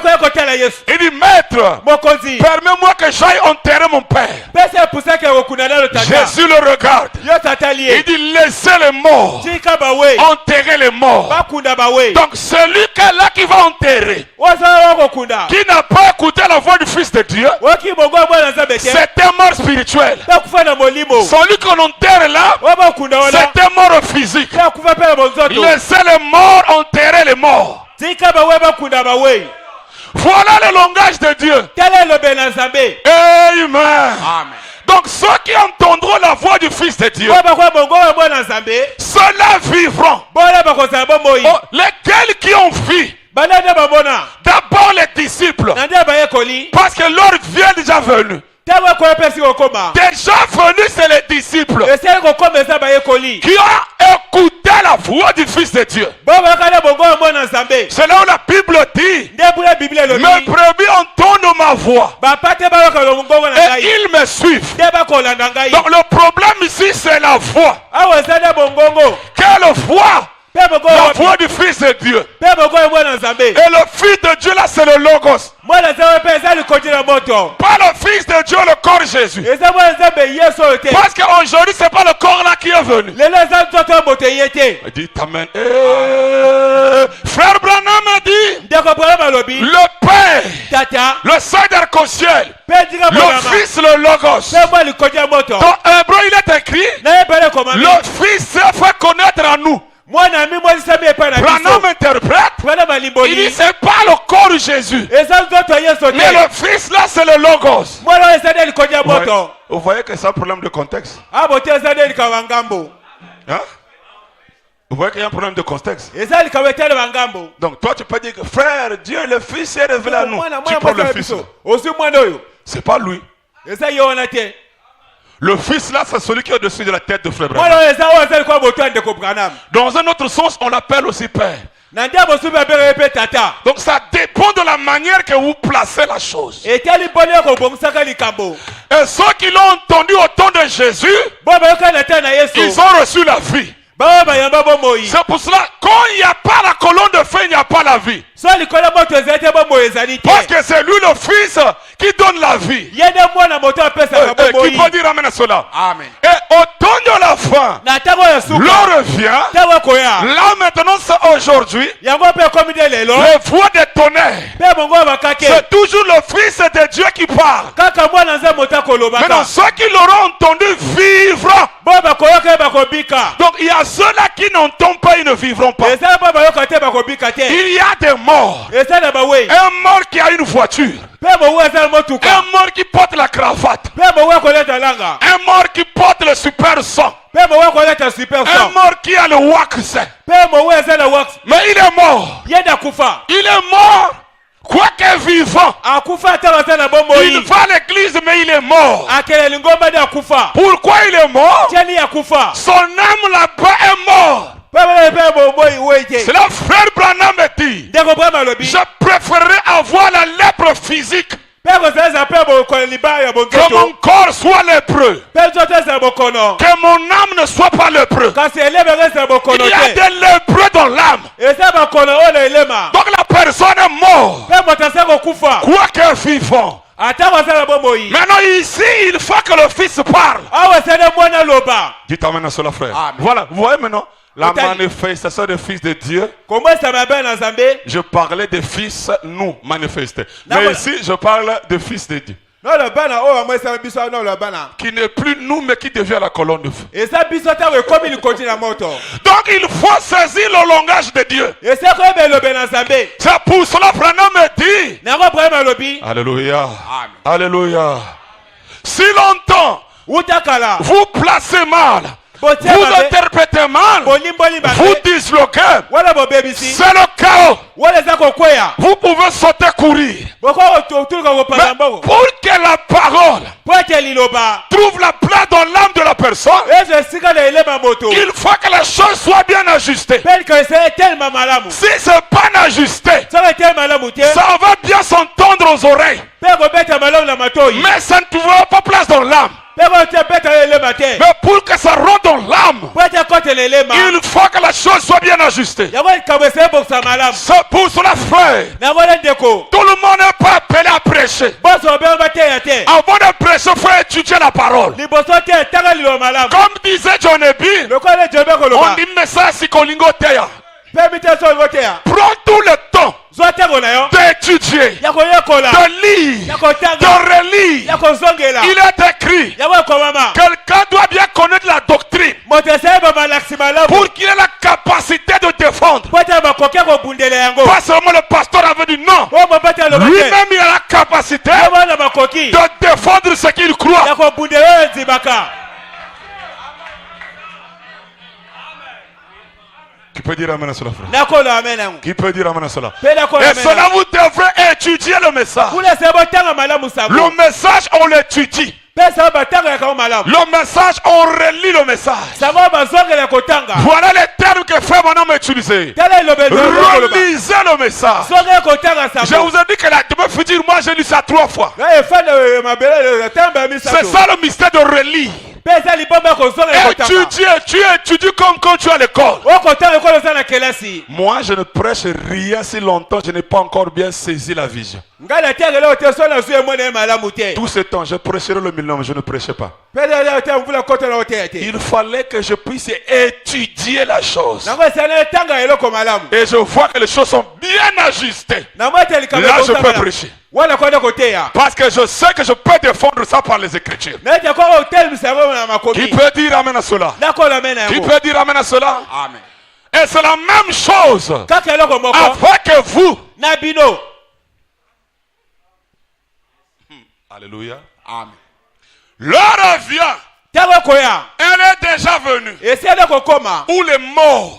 dit, maître, permets-moi que j'aille enterrer mon père. Jésus le regarde. Il dit, laissez les morts enterrer les morts. Donc celui là qui va enterrer, qui n'a pas écouté la voix du Fils de Dieu, c'est un mort spirituel. Celui qu'on enterre là, c'est un mort physique. Laissez les morts enterrer les morts. Voilà le langage de Dieu. Amen. Donc ceux qui entendront la voix du Fils de Dieu, ceux-là vivront. Lesquels qui ont vu? D'abord les disciples. Parce que l'heure vient déjà venue. Déjà venu, c'est les disciples qui ont écouté la voix du Fils de Dieu. C'est là où la Bible dit, mes brebis entendent ma voix et ils me suivent. Donc le problème ici, c'est la voix. Quelle voix? La voix du Fils de Dieu. Et le Fils de Dieu là, c'est le Logos. Pas le Fils de Dieu, le corps Jésus. Parce qu'aujourd'hui, c'est pas le corps là qui est venu. Dit Amen. Frère Branham a dit, le Père, le Saint d'arc-en-ciel, le Fils, le Logos. Dans Hébreu, il est écrit, le Fils se fait connaître à nous. Branham interprète, il dit c'est pas le corps de Jésus, mais le Fils là c'est le Logos. Vous voyez que c'est un problème de contexte. Hein? Vous voyez qu'il y a un problème de contexte. Donc toi tu peux dire que frère, Dieu le Fils est révélé à nous. Tu prends le Fils. C'est pas lui. Le Fils là, c'est celui qui est au-dessus de la tête de frère Branham. Dans un autre sens, on l'appelle aussi Père. Donc ça dépend de la manière que vous placez la chose. Et ceux qui l'ont entendu au temps de Jésus, ils ont reçu la vie. C'est pour cela, quand il n'y a pas la colonne de feu, il n'y a pas la vie. Parce que c'est lui le Fils qui donne la vie. Qui peut dire amen à cela? Amen. Et au temps de la fin, l'heure vient. Là maintenant, c'est aujourd'hui. Les voix des tonnerres. C'est toujours le Fils de Dieu qui parle. Maintenant, ceux qui l'auront entendu vivront. Donc il y a ceux-là qui n'entendent pas, ils ne vivront pas. Il y a des morts. Un mort qui a une voiture. Un mort qui porte la cravate. Un mort qui porte le super sang. Un mort qui a le wax. Mais il est mort. Il est mort. Quoique vivant, il va à l'église mais il est mort. Pourquoi il est mort? Son âme là-bas est mort. C'est là frère Branham dit, je préférerais avoir la lèpre physique que mon corps soit lépreux, que mon âme ne soit pas lépreux. Il y a des lépreux dans l'âme. Donc la personne est morte, quoique vivant. Maintenant ici, il faut que le Fils parle. Dites amen à cela, frère. Amen. Voilà, vous voyez maintenant la manifestation des fils de Dieu. Je parlais des fils nous manifestés. Mais ici, je parle des fils de Dieu. Qui n'est plus nous, mais qui devient la colonne de feu. Donc il faut saisir le langage de Dieu. C'est pour cela que Branham me dit. Alléluia. Amen. Alléluia. Si longtemps vous placez mal, vous interprétez mal, vous disloquez, c'est le chaos. Vous pouvez sauter, courir. Mais pour que la parole trouve la place dans l'âme de la personne, il faut que les choses soient bien ajustées. Si ce n'est pas ajusté, ça va bien s'entendre aux oreilles, mais ça ne trouvera pas place dans l'âme. Mais pour que ça rentre dans l'âme, il faut que la chose soit bien ajustée. C'est pour cela, frère, tout le monde n'est pas appelé à prêcher. Avant de prêcher, il faut étudier la parole. Comme disait John Ebi, on dit message si kolingo teya. Prends tout le temps d'étudier, de lire, de relire. Il est écrit, quelqu'un doit bien connaître la doctrine pour qu'il ait la capacité de défendre. Pas seulement le pasteur avait dit non, lui-même il a la capacité de défendre ce qu'il croit. Qui peut dire amen à cela, frère? Qui peut dire amen à cela? Et cela, vous devrez étudier le message. Le message, on l'étudie. Le message, on relit le message. Voilà les termes que Frère Branham a utilisés. Relisez le message. Je vous ai dit que la demain future, moi j'ai lu ça 3 fois. C'est ça le mystère de relire. Tu étudies comme quand tu es à l'école. Moi je ne prêche rien si longtemps je n'ai pas encore bien saisi la vision. Tout ce temps je prêcherai le millénaire, je ne prêchais pas. Il fallait que je puisse étudier la chose. Et je vois que les choses sont bien ajustées. Là je peux prêcher. Parce que je sais que je peux défendre ça par les Écritures. Qui peut dire amen à cela? Qui peut dire amen à cela? Amen. Et c'est la même chose avec vous. Alléluia. Amen. L'heure vient. Elle est déjà venue. Où les morts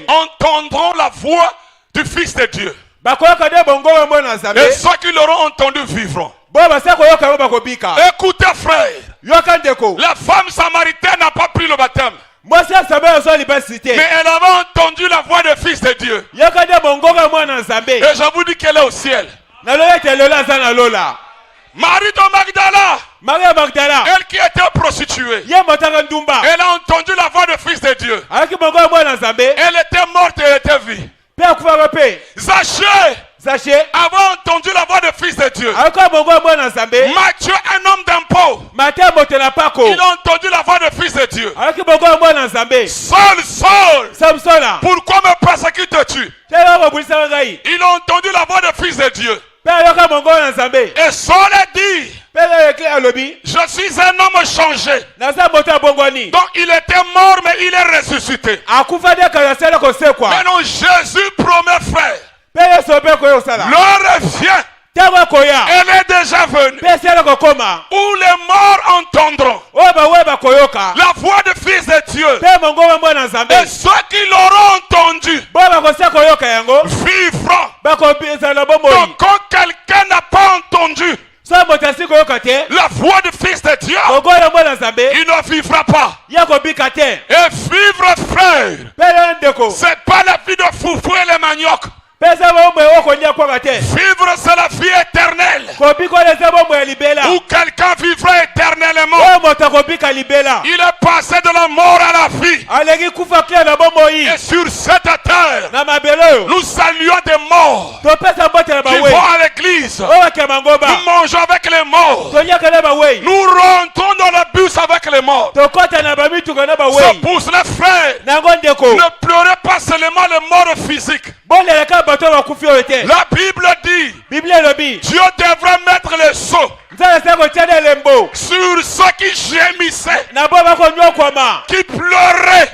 entendront la voix du Fils de Dieu. Et ceux qui l'auront entendu vivront. Écoutez, frère. La femme samaritaine n'a pas pris le baptême. Mais elle avait entendu la voix du Fils de Dieu. Et je vous dis qu'elle est au ciel. Marie de Magdala, elle qui était prostituée, elle a entendu la voix du Fils de Dieu. Elle était morte et elle était vie. Zachée avait entendu la voix du Fils de Dieu. Matthieu, un homme d'impôt, il a entendu la voix du Fils de Dieu. Saul, pourquoi me persecutes-tu? Il a entendu la voix du Fils de Dieu. Et Saul a dit, je suis un homme changé. Donc il était mort mais il est ressuscité. Maintenant Jésus promet, frère, l'heure vient, elle est déjà venue, où les morts entendront la voix du Fils de Dieu. Et ceux qui l'auront entendu vivront. Donc quand quelqu'un n'a pas entendu la voix du Fils de Dieu, il ne vivra pas. Et vivre, frère, c'est pas la vie de foufou et les maniocs. Vivre, c'est la vie éternelle, où quelqu'un vivra éternellement. Il est passé de la mort à la vie. Et sur cette terre, nous saluons des morts qui vont à l'église. l'église. Nous mangeons avec les morts. Nous rentrons dans le bus avec les morts. C'est pour cela, frère, ne pleurez pas seulement les morts physiques. La Bible dit, Dieu devrait mettre les sceaux sur ceux qui gémissaient, qui pleuraient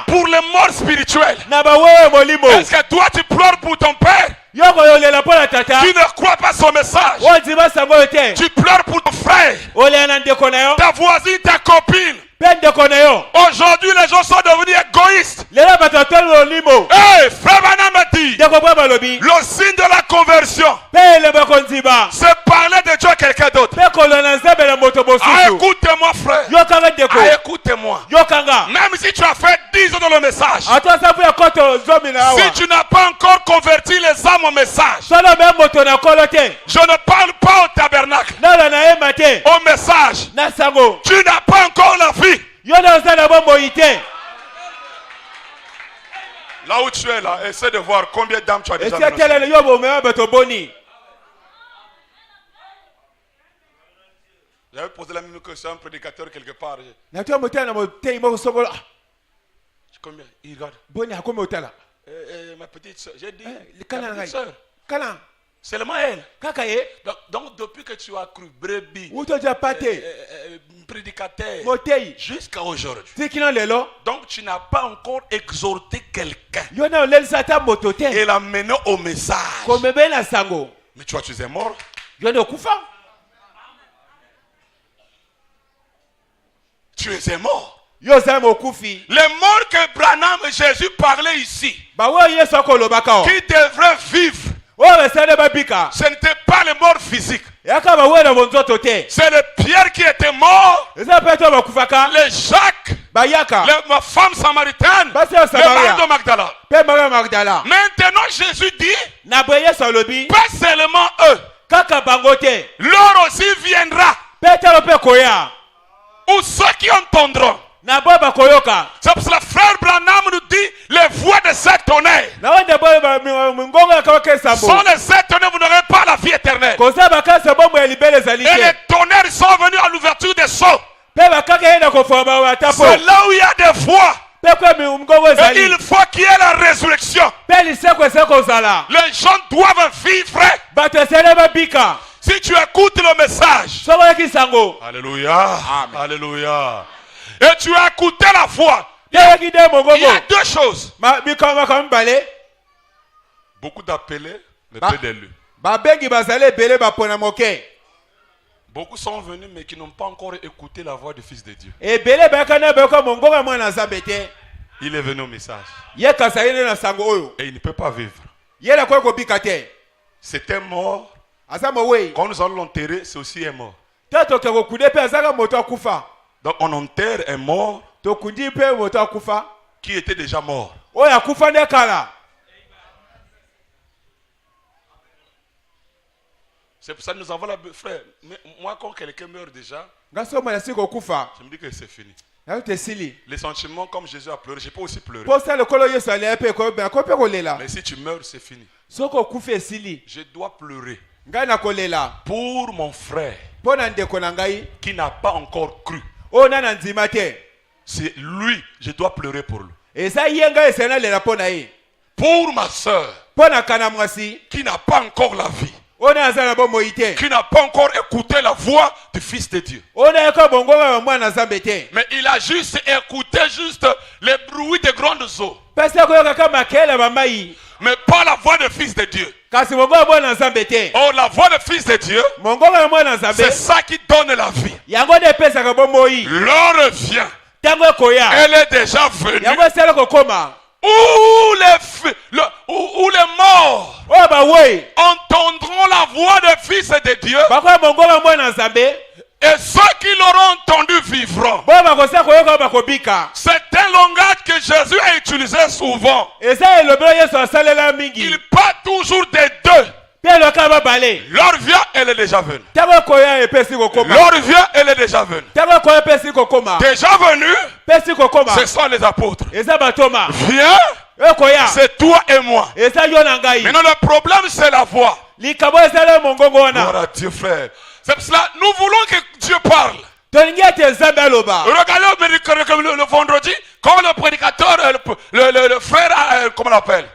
pour les morts spirituels. Est-ce que toi tu pleures pour ton père? Tu ne crois pas son message. Tu pleures pour ton frère, ta voisine, ta copine. Aujourd'hui, les gens sont devenus égoïstes. Hey, frère Branham dit, le signe de la conversion, c'est parler de Dieu à quelqu'un d'autre. Ah, écoutez-moi, frère. Ah, écoutez-moi. Même si tu as fait 10 ans dans le message, si tu n'as pas encore converti les âmes au message, je ne parle pas au tabernacle, au message. Tu n'as pas encore la vie. Là où tu es là, essaie de voir combien d'âmes tu as déjà menacées. J'avais posé la même question à un prédicateur quelque part. Combien? Il regarde. Ma petite soeur. J'ai dit, ma petite soeur. Seulement elle. Donc depuis que tu as cru, brebis, prédicateur, jusqu'à aujourd'hui. Donc tu n'as pas encore exhorté quelqu'un et l'amené au message. Mais tu es mort. Tu es mort. Les morts que Branham et Jésus parlaient ici, qui devraient vivre, ce n'était pas les morts physiques. C'est les Pierre qui était mort, les Jacques, la femme samaritaine, le Marie de Magdala. Maintenant Jésus dit, pas seulement eux, l'heure aussi viendra où ceux qui entendront. C'est pour cela frère Branham nous dit les voix de sept tonnerres sont les sept tonnerres, vous n'aurez pas la vie éternelle. Et les tonnerres sont venus à l'ouverture des sceaux. C'est là où il y a des voix. Et il faut qu'il y ait la résurrection. Les gens doivent vivre. Si tu écoutes le message, alléluia, amen. Et tu as écouté la voix. Il y a deux choses. Beaucoup d'appelés, mais peu d'élus. Beaucoup sont venus mais qui n'ont pas encore écouté la voix du Fils de Dieu. Il est venu au message. Et il ne peut pas vivre. C'était mort. Quand nous allons l'enterrer, c'est aussi un mort. Donc on enterre un mort qui était déjà mort. C'est pour ça que nous avons la frère. Mais moi quand quelqu'un meurt déjà, je me dis que c'est fini. Les sentiments comme Jésus a pleuré, je peux aussi pleurer. Mais si tu meurs, c'est fini. Je dois pleurer pour mon frère qui n'a pas encore cru. C'est lui, je dois pleurer pour lui. Pour ma soeur qui n'a pas encore la vie, qui n'a pas encore écouté la voix du Fils de Dieu. Mais il a juste écouté les bruits des grandes eaux. Mais pas la voix du Fils de Dieu. Oh, la voix du Fils de Dieu, c'est ça qui donne la vie. L'heure vient. Elle est déjà venue. Où les morts entendront la voix du Fils de Dieu. Et ceux qui l'auront entendu vivront. C'est un langage que Jésus a utilisé souvent. Il parle toujours des deux. L'heure vient, elle est déjà venue. L'heure vient, elle est déjà venue. Déjà venue, ce sont les apôtres. Viens, c'est toi et moi. Maintenant le problème c'est la voix. Gloire à Dieu, frère. C'est pour cela nous voulons que Dieu parle. Regardez le vendredi, quand le prédicateur, le frère, comment on l'appelle?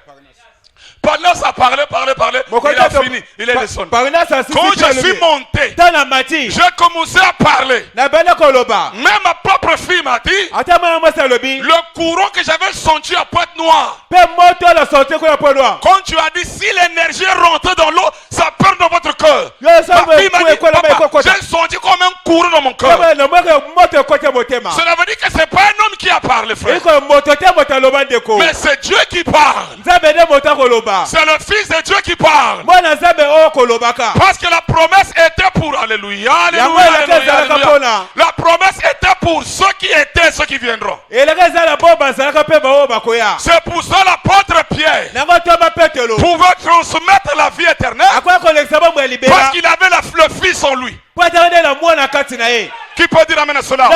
Pendant ça parlait, il a fini, il est descendu. Quand je suis monté, j'ai commencé à parler. Même ma propre fille m'a dit, le courant que j'avais senti à Pointe-Noire. Quand tu as dit, si l'énergie est rentrée dans l'eau, ça perd dans votre cœur. Ma fille m'a dit, papa, j'ai senti comme un courant dans mon cœur. Cela veut dire que ce n'est pas un homme qui a parlé, frère. Mais c'est Dieu qui parle. C'est le Fils de Dieu qui parle. Parce que la promesse était pour alléluia, alléluia, alléluia. La promesse était pour ceux qui étaient, ceux qui viendront. C'est pour ça l'apôtre Pierre pouvait transmettre la vie éternelle parce qu'il avait le Fils en lui. Qui peut dire amen à cela?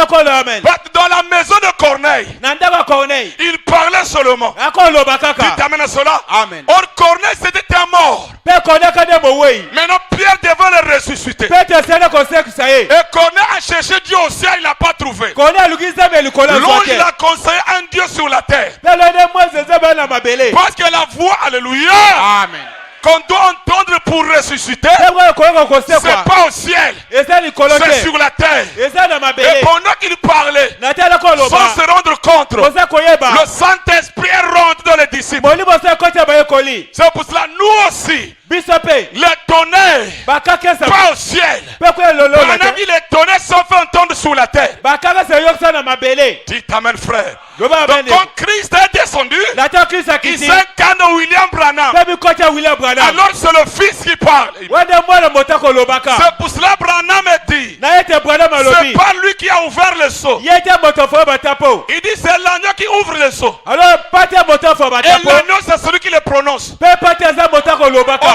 Dans la maison de Corneille, il parlait seulement. Dites amen à cela. Or Corneille c'était un mort. Maintenant Pierre devait le ressusciter. Et Corneille a cherché Dieu au ciel, il n'a pas trouvé. L'ange il a conseillé un Dieu sur la terre. Parce que la voix, alléluia, qu'on doit entendre pour ressusciter, c'est pas au ciel, c'est sur la terre. Et pendant qu'il parlait, sans se rendre compte, le Saint-Esprit rentre dans les disciples. C'est pour cela, nous aussi, les tonnerres, pas au ciel. Pendant que les tonnerres sont fait entendre sur la terre. Dites amen, frère. Donc quand Christ est descendu, il s'incarne William Branham. Alors c'est le Fils qui parle. C'est pour cela Branham dit, c'est pas lui qui a ouvert le seau. Il dit c'est l'agneau qui ouvre le seau. Et l'agneau c'est celui qui le prononce. Or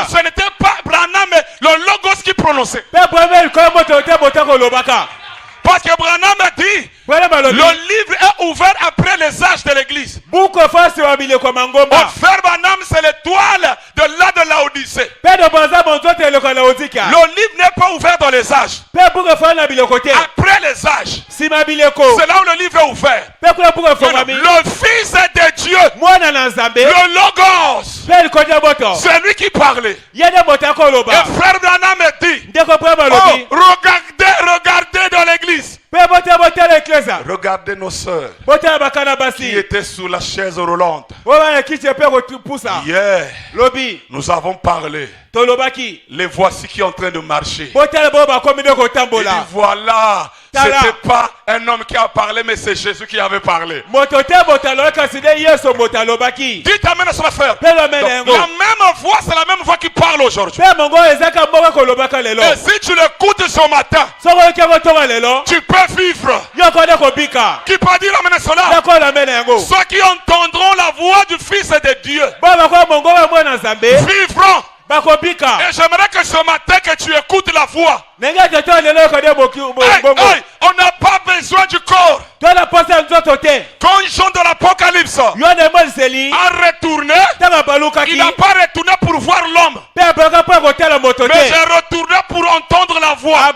ce n'était pas Branham mais le logos qui prononçait. Parce que Branham a dit, le livre est ouvert après les âges de l'église. Frère Branham, c'est l'étoile de l'Odyssée. Le livre n'est pas ouvert dans les âges. Après les âges, c'est là où le livre est ouvert. Le Fils de Dieu, le Logos, c'est lui qui parlait. Et frère Branham a dit, regardez dans l'église. Regardez nos sœurs qui étaient sous la chaise roulante. Hier, nous avons parlé. Les voici qui sont en train de marcher. Et dit, voilà, c'était pas un homme qui a parlé, mais c'est Jésus qui avait parlé. Dites amen à cela, frère. Donc, la même voix, c'est la même voix qui parle aujourd'hui. Et si tu l'écoutes ce matin, tu peux vivre. Qui peut dire amen à cela? Ceux qui entendront la voix du Fils de Dieu vivront. Et j'aimerais que ce matin que tu écoutes la voix. On n'a pas besoin du corps. Quand ils sont dans l'Apocalypse, a retourné, il n'a pas retourné pour voir l'homme, mais j'ai retourné pour entendre la voix.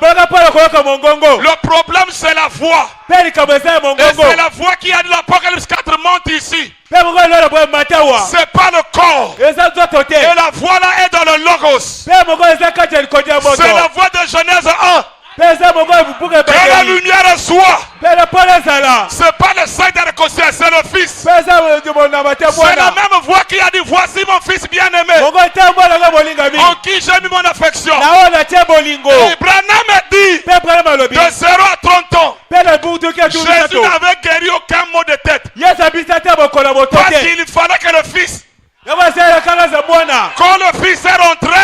Le problème c'est la voix. Et c'est la voix qui a dit l'Apocalypse 4 monte ici. C'est pas le corps. Et la voix là est dans le Logos. C'est la voix de Genèse 1. Que la lumière soit. C'est pas le sang de réconciliation, c'est le Fils. C'est la même voix qui a dit voici mon Fils bien-aimé, en qui j'ai mis mon affection. Et Branham a dit de 0 à 30 ans, Jésus n'avait guéri aucun mot de tête. Parce qu'il fallait que le Fils, quand le Fils est rentré,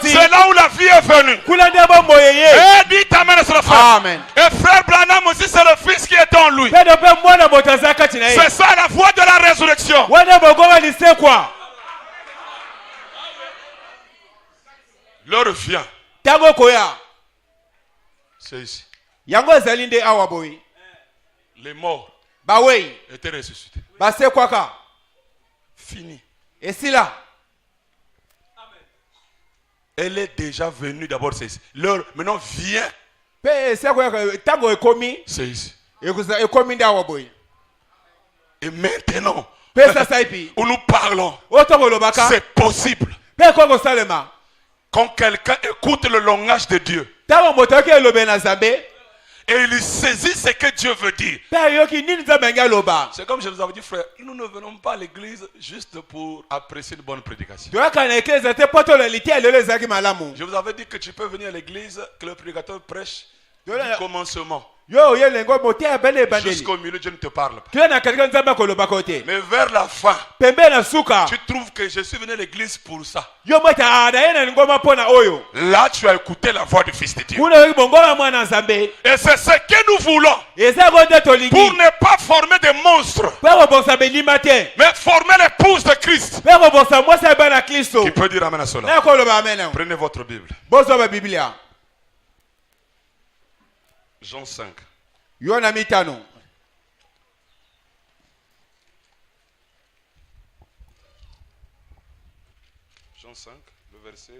c'est là où la vie est venue. Et dites amen à cela, frère. Et frère Branham aussi, c'est le Fils qui est en lui. C'est ça la voie de la résurrection. L'heure vient. C'est ici. Les morts étaient ressuscités. Fini. Et si là, Elle est déjà venue d'abord, c'est ici. L'heure maintenant vient. C'est ici. Et maintenant, où nous parlons, c'est possible. Quand quelqu'un écoute le langage de Dieu, et il saisit ce que Dieu veut dire. C'est comme je vous avais dit, frère, nous ne venons pas à l'église juste pour apprécier une bonne prédication. Je vous avais dit que tu peux venir à l'église, que le prédicateur prêche du commencement jusqu'au milieu, Dieu ne te parle pas. Mais vers la fin, tu trouves que je suis venu à l'église pour ça. Là, tu as écouté la voix du Fils de Dieu. Et c'est ce que nous voulons. Pour ne pas former des monstres, mais former l'épouse de Christ. Qui peut dire amen à cela? Prenez votre Bible. Jean 5. Jean 5, le verset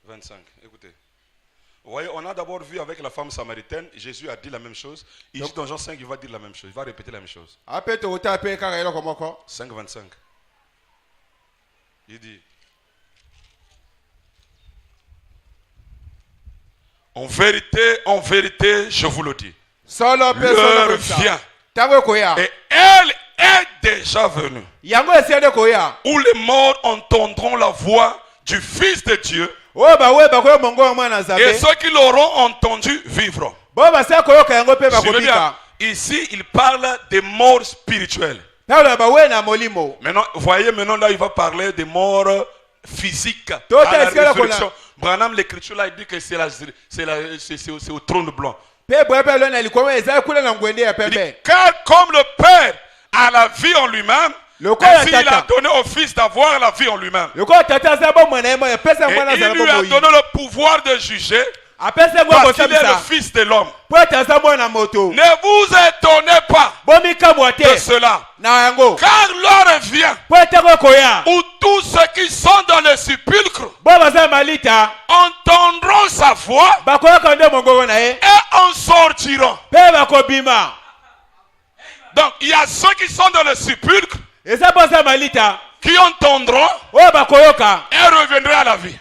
25. Écoutez. Vous voyez, on a d'abord vu avec la femme samaritaine, Jésus a dit la même chose. Ici dans Jean 5, il va dire la même chose. Il va répéter la même chose. 5, 25. Il dit: en vérité, je vous le dis. L'heure vient. Et elle est déjà venue. Où les morts entendront la voix du Fils de Dieu. Et ceux qui l'auront entendu vivront. Ici, il parle des morts spirituelles. Maintenant, voyez, là, il va parler des morts physiques. À la résurrection. Branham, l'écriture là, il dit que c'est au trône blanc. Il dit, car comme le Père a la vie en lui-même, ainsi il a donné au Fils d'avoir la vie en lui-même. Et il lui a donné le pouvoir de juger, parce qu'il est le Fils de l'homme. Ne vous étonnez pas de cela, car l'heure vient où tous ceux qui sont dans le sépulcre entendront sa voix et en sortiront. Donc il y a ceux qui sont dans le sépulcre qui entendront et reviendront à la vie.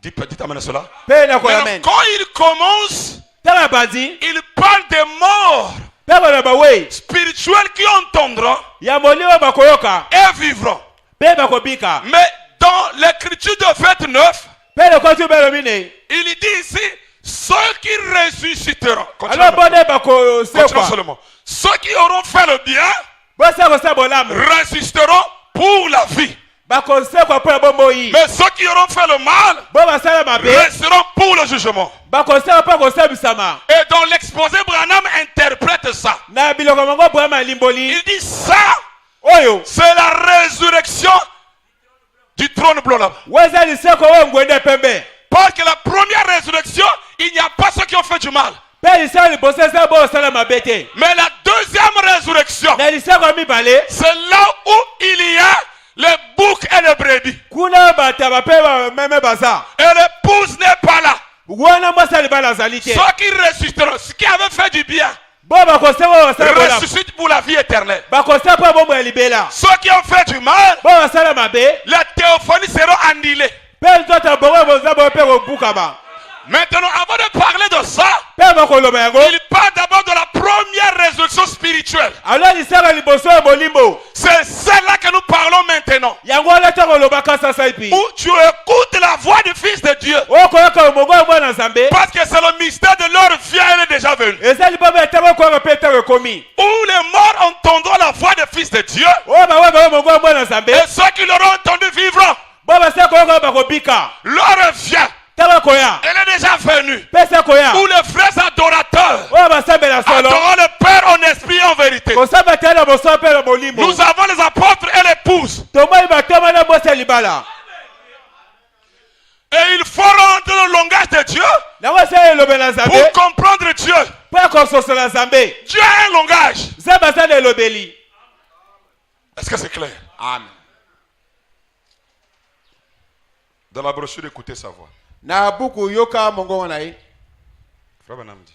Dites amen à cela. Quand il commence, il parle des morts spirituels qui entendront et vivront. Mais dans l'écriture de 29, il dit ici, ceux qui ressusciteront. Continuons seulement. Ceux qui auront fait le bien ressusciteront pour la vie. Mais ceux qui auront fait le mal resteront pour le jugement. Et dans l'exposé, Branham interprète ça. Il dit ça, c'est la résurrection du trône blanc là. Parce que la première résurrection, il n'y a pas ceux qui ont fait du mal. Mais la deuxième résurrection, c'est là où il y a les boucs et les brebis. Et l'épouse n'est pas là. Ceux qui ressusciteront, ceux qui avaient fait du bien, ressuscitent pour la vie éternelle. Ceux qui ont fait du mal, la théophanie sera annulée. Maintenant, avant de parler de ça, il parle d'abord de la première résurrection spirituelle. C'est celle-là que nous parlons maintenant. Où tu écoutes la voix du Fils de Dieu. Parce que c'est le mystère de l'heure vient, elle est déjà venue. Où les morts entendront la voix du Fils de Dieu. Et ceux qui l'auront entendu vivront. L'heure vient. Elle est déjà venue. Où les frères adorateurs adorent le Père en esprit et en vérité. Nous avons les apôtres et l'épouse. Et il faut rentrer le langage de Dieu pour comprendre Dieu. Dieu a un langage. Est-ce que c'est clair? Amen. Dans la brochure, écoutez sa voix. Na buku yoka mongo na ye. Frère Branham dit.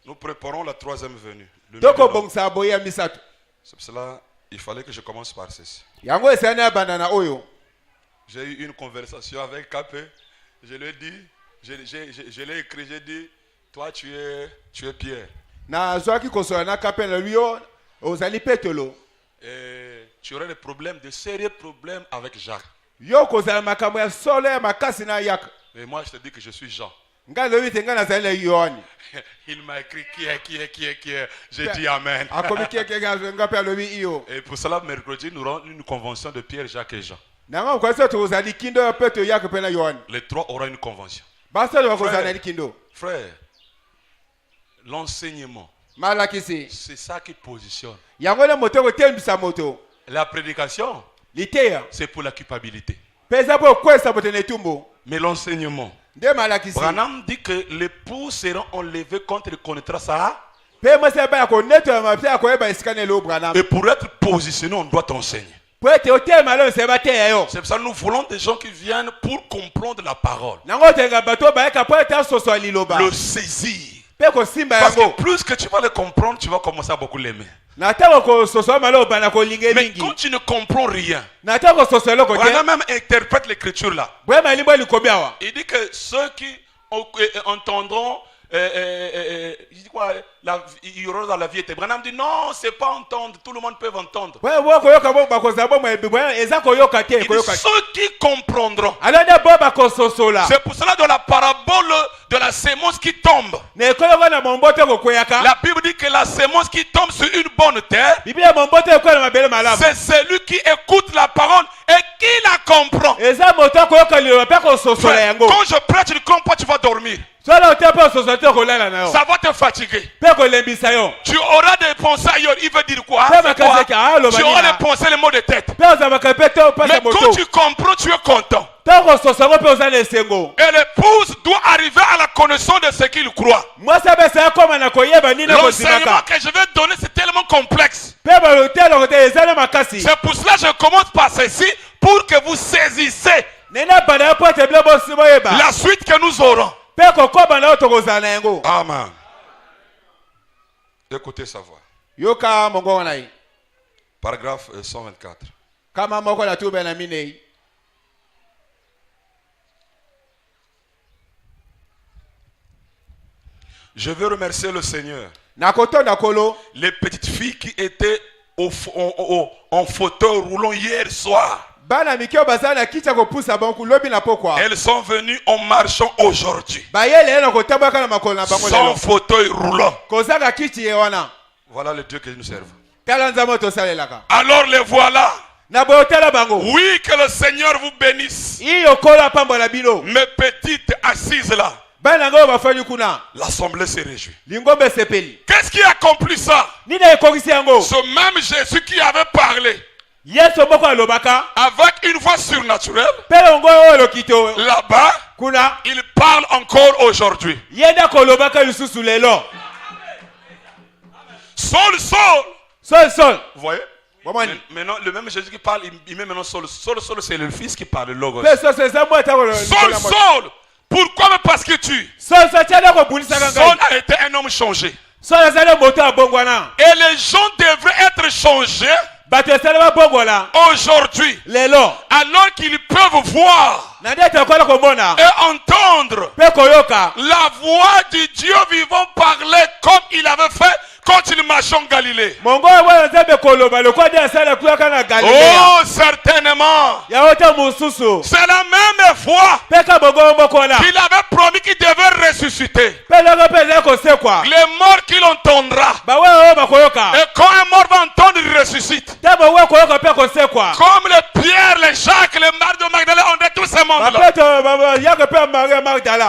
Nous préparons la 3e venue. C'est pour cela il fallait que je commence par ceci. J'ai eu une conversation avec Capé. Je lui ai dit, je l'ai écrit, j'ai dit, toi tu es Pierre. Et tu aurais des problèmes, de sérieux problèmes avec Jacques. Et moi je te dis que je suis Jean. Il m'a écrit qui est. J'ai dit Amen. Et pour cela, mercredi, nous rendons une convention de Pierre, Jacques et Jean. Les trois auront une convention. Frère, l'enseignement, c'est ça qui positionne. La prédication, c'est pour la culpabilité. Mais l'enseignement, Branham dit que les poux seront enlevés quand il connaîtra ça. Et pour être positionné, on doit t'enseigner. C'est pour ça que nous voulons des gens qui viennent pour comprendre la parole. Le saisir. Parce que plus que tu vas le comprendre, tu vas commencer à beaucoup l'aimer. Mais quand tu ne comprends rien, Branham même interprète l'écriture là. Il dit que ceux qui entendront, il dit quoi, il y aura dans la vie éternelle. Branham dit non, c'est pas entendre, tout le monde peut entendre. Il dit ceux qui comprendront. C'est pour cela dans la parabole de la sémence qui tombe, la Bible dit que la sémence qui tombe sur une bonne terre, c'est celui qui écoute la parole et qui la comprend. Frère, quand je prêche, tu ne comprends pas, tu vas dormir. Ça va te fatiguer. Tu auras des pensées ailleurs. Il veut dire quoi? Tu auras des pensées, les mots de tête. Mais quand tu comprends, tu es content. Et l'épouse doit arriver à la connaissance de ce qu'il croit. L'enseignement que je vais donner, c'est tellement complexe. C'est pour cela que je commence par ceci, pour que vous saisissez la suite que nous aurons. Amen. Écoutez sa voix. Paragraphe 124. Je veux remercier le Seigneur. Les petites filles qui étaient en fauteuil roulant hier soir, elles sont venues en marchant aujourd'hui. Sans fauteuil roulant. Voilà le Dieu que nous servons. Alors les voilà. Oui, que le Seigneur vous bénisse. Mes petites assises là. L'assemblée s'est réjouie. Qu'est-ce qui a accompli ça? Ce même Jésus qui avait parlé avec une voix surnaturelle, là-bas, il parle encore aujourd'hui. Saul. Vous voyez? Maintenant, le même Jésus qui parle, il met maintenant Saul. Saul, c'est le fils qui parle, le logos. Saul. Pourquoi? Parce que Saul a été un homme changé. Et les gens devraient être changés aujourd'hui, alors qu'ils peuvent voir et entendre la voix du Dieu vivant parler comme il avait fait quand il marchait en Galilée. Oh, certainement. C'est la même voix qu'il avait promis qu'il devait ressusciter. Les morts qu'il entendra. Et quand un mort va entendre, il ressuscite. Comme les Pierre, les Jacques, les Marie de Magdalene, on est tous ces mondes-là.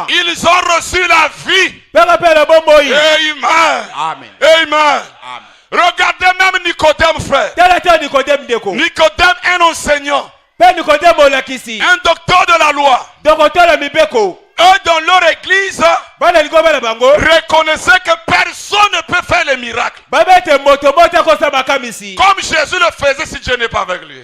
Ils ont reçu la vie. Amen. Amen. Regardez même Nicodème, frère. Nicodème, un enseignant, un docteur de la loi. eux dans leur église reconnaissaient que personne ne peut faire les miracles. Comme Jésus le faisait si Dieu n'est pas avec lui.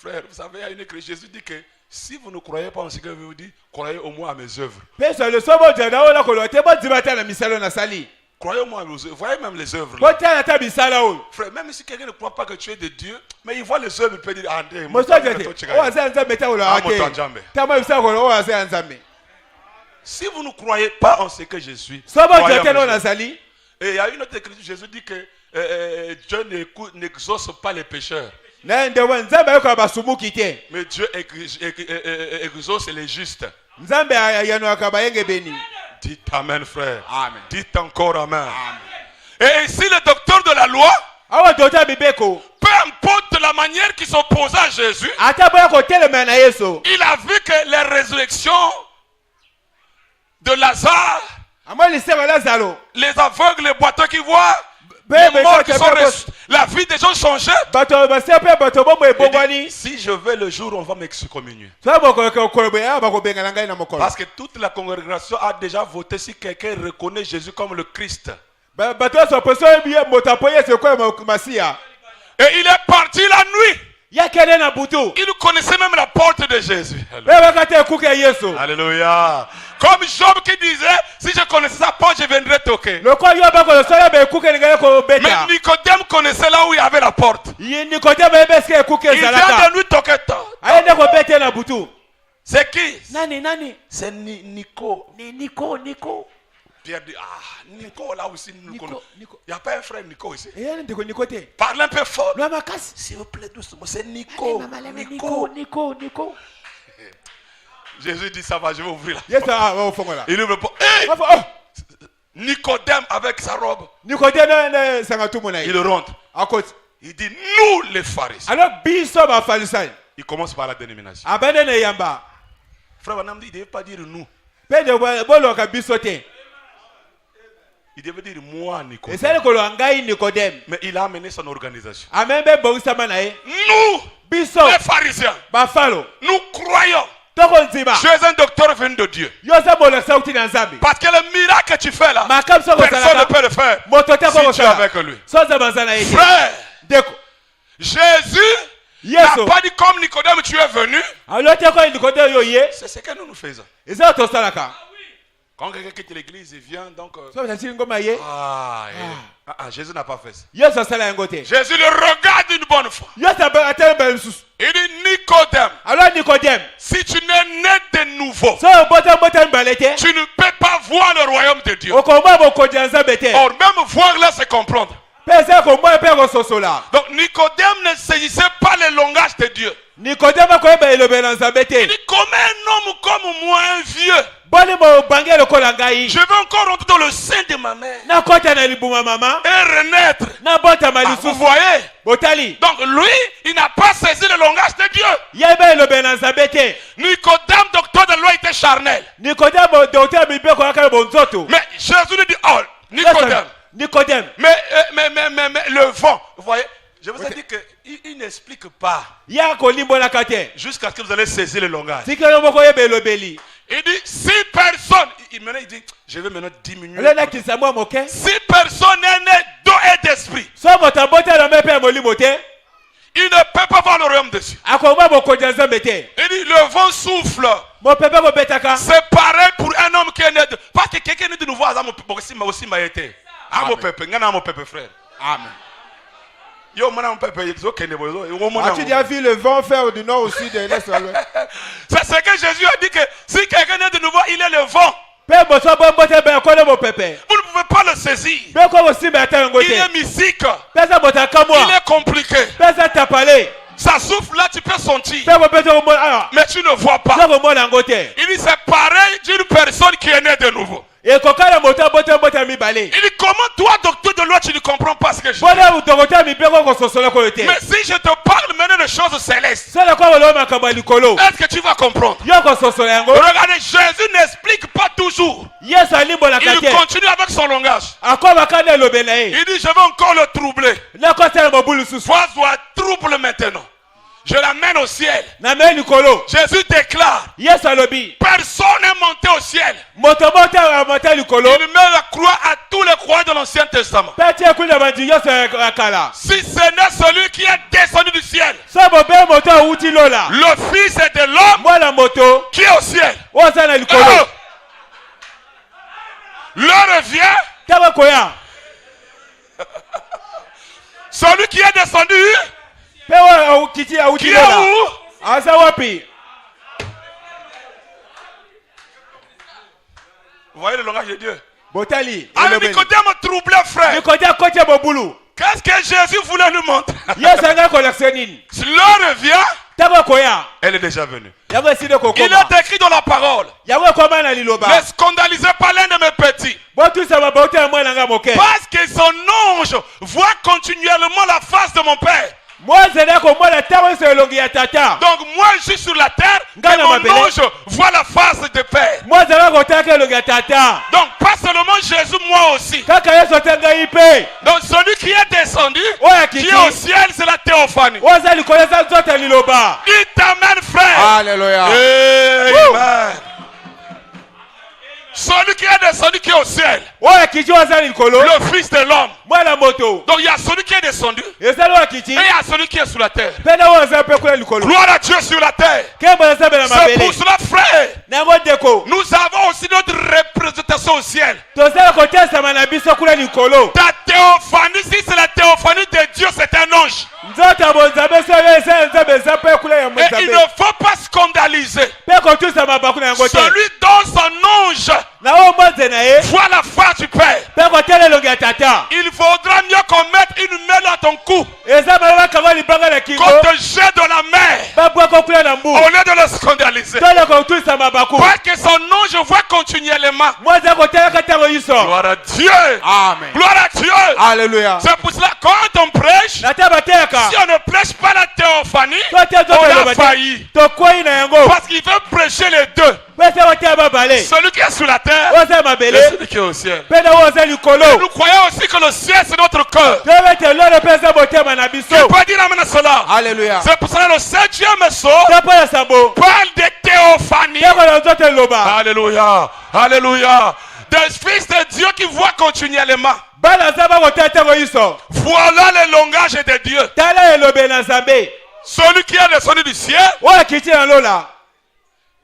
Frère, vous savez, il y a une église, Jésus dit que si vous ne croyez pas en ce que je vous dis, croyez au moins à mes œuvres. Croyez au moins à mes œuvres. Voyez même les œuvres. Frère, même si quelqu'un ne croit pas que tu es de Dieu, mais il voit les œuvres, il peut dire ah, si vous ne croyez pas en ce que je suis, et il y a une autre écriture, Jésus dit que Dieu n'exauce pas les pécheurs. Mais Dieu exauce les justes. Dites amen, frère. Amen. Dites encore amen. Amen. Et ici, le docteur de la loi, peu importe la manière qu'ils s'opposent à Jésus, il a vu que les résurrections de Lazare, les aveugles, les boiteux qui voient, les morts qui sont la vie des gens changée. Si je vais le jour, on va m'excommunier. Parce que toute la congrégation a déjà voté si quelqu'un reconnaît Jésus comme le Christ. Et il est parti la nuit. Il connaissait même la porte de Jésus. Alléluia. Alléluia. Comme Job qui disait, si je connaissais sa porte, je viendrais toquer. Mais Nicodème connaissait là où il y avait la porte. Il vient de lui toquer. C'est qui? C'est Nico. Pierre dit, Nico là aussi. Il n'y a pas un frère Nico ici. Parle un peu fort. S'il vous plaît, doucement. C'est Nico. Nico. Jésus dit, ça va, je vais ouvrir la porte. Il ouvre la porte. Nicodème avec sa robe. Il rentre. Il dit, nous les pharisiens. Il commence par la dénomination. Frère Wanam dit, il ne devait pas dire nous. Il devait dire moi, Nicodème. Mais il a amené son organisation. Nous, les pharisiens, nous croyons. Je suis un docteur venu de Dieu. Parce que le miracle que tu fais là, personne ne peut le faire si tu es avec lui. Frère, Jésus n'a pas dit comme Nicodème tu es venu. C'est ce que nous faisons. Quand quelqu'un quitte l'église, il vient donc. Jésus n'a pas fait ça. Jésus le regarde une bonne fois. Il dit Nicodème, si tu n'es né de nouveau, tu ne peux pas voir le royaume de Dieu. Or, même voir là, c'est comprendre. Donc Nicodème ne saisissait pas le langage de Dieu. Il dit comme un homme comme moi, un vieux, je vais encore rentrer dans le sein de ma mère et renaître. Vous voyez? Donc lui, il n'a pas saisi le langage de Dieu. Nicodème, docteur de loi, était charnel. Mais Jésus lui dit, oh, Nicodème. Mais le vent, vous voyez? Je vous ai dit qu'il n'explique pas jusqu'à ce que vous allez saisir le langage. Il dit, si personne, il dit, je vais maintenant diminuer. Si personne est né d'eau et d'esprit, il ne peut pas voir le royaume de Dieu. Il dit, le vent souffle. C'est pareil pour un homme qui est né de... Parce que quelqu'un est né de nouveau, aussi m'a été. Frère. Amen. As-tu déjà vu le vent faire du nord au sud et de l'est à l'ouest? C'est ce que Jésus a dit, que si quelqu'un est de nouveau, il est le vent. Vous ne pouvez pas le saisir. Il est mystique. Il est compliqué. Ça souffle là, tu peux sentir. Mais tu ne vois pas. Il dit c'est pareil d'une personne qui est née de nouveau. Il dit comment toi, docteur de loi, tu ne comprends pas ce que je dis? Mais si je te parle maintenant de choses célestes, est-ce que tu vas comprendre? Regardez, Jésus n'explique pas toujours. Il continue avec son langage. Il dit je vais encore le troubler. Toi, trouble maintenant. Je l'amène au ciel. Jésus déclare. Personne n'est monté au ciel. Il met la croix à tous les croyants de l'Ancien Testament. Si ce n'est celui qui est descendu du ciel, le Fils de l'homme qui est au ciel. L'heure vient. Celui qui est descendu, qui est où? Vous voyez le langage de Dieu. Alors Nicodème troublé, frère. Qu'est-ce que Jésus voulait nous montrer? L'heure vient. Elle est déjà venue. Il est écrit dans la parole. Ne scandalisez pas l'un de mes petits. Parce que son ange voit continuellement la face de mon Père. Donc moi je suis sur la terre et mon ange voit la face de Père. Donc pas seulement Jésus, moi aussi. Donc celui qui est descendu, qui est au ciel, c'est la théophanie. Il t'amène, frère. Alléluia. Amen. Celui qui est descendu, qui est au ciel, le Fils de l'homme. Donc il y a celui qui est descendu et il y a celui qui est sur la terre. Gloire à Dieu sur la terre. C'est pour cela, frère, nous avons aussi notre représentation au ciel. Ta théophanie, si c'est la théophanie de Dieu, c'est un ange. Et il ne faut pas scandaliser celui dont son ange voit la face du Père. Il faudra mieux qu'on mette une main dans ton cou qu'on te jette dans la mer au lieu de le scandaliser. Parce que son ange voit continuellement. Gloire à Dieu. Amen. Gloire à Dieu. Alléluia. C'est pour cela quand on prêche, si on ne prêche pas la théophanie, on a failli. Parce qu'il veut prêcher les deux. Celui qui est sur la terre et celui qui est au ciel. Et nous croyons aussi que le ciel c'est notre cœur. Tu peux dire amen à cela. Alléluia. C'est pour cela que le Saint Dieu me sauve. Parle de théophanie. Alléluia. Alléluia. Des fils de Dieu qui voient continuellement. Voilà le langage de Dieu. Celui qui est descendu du ciel,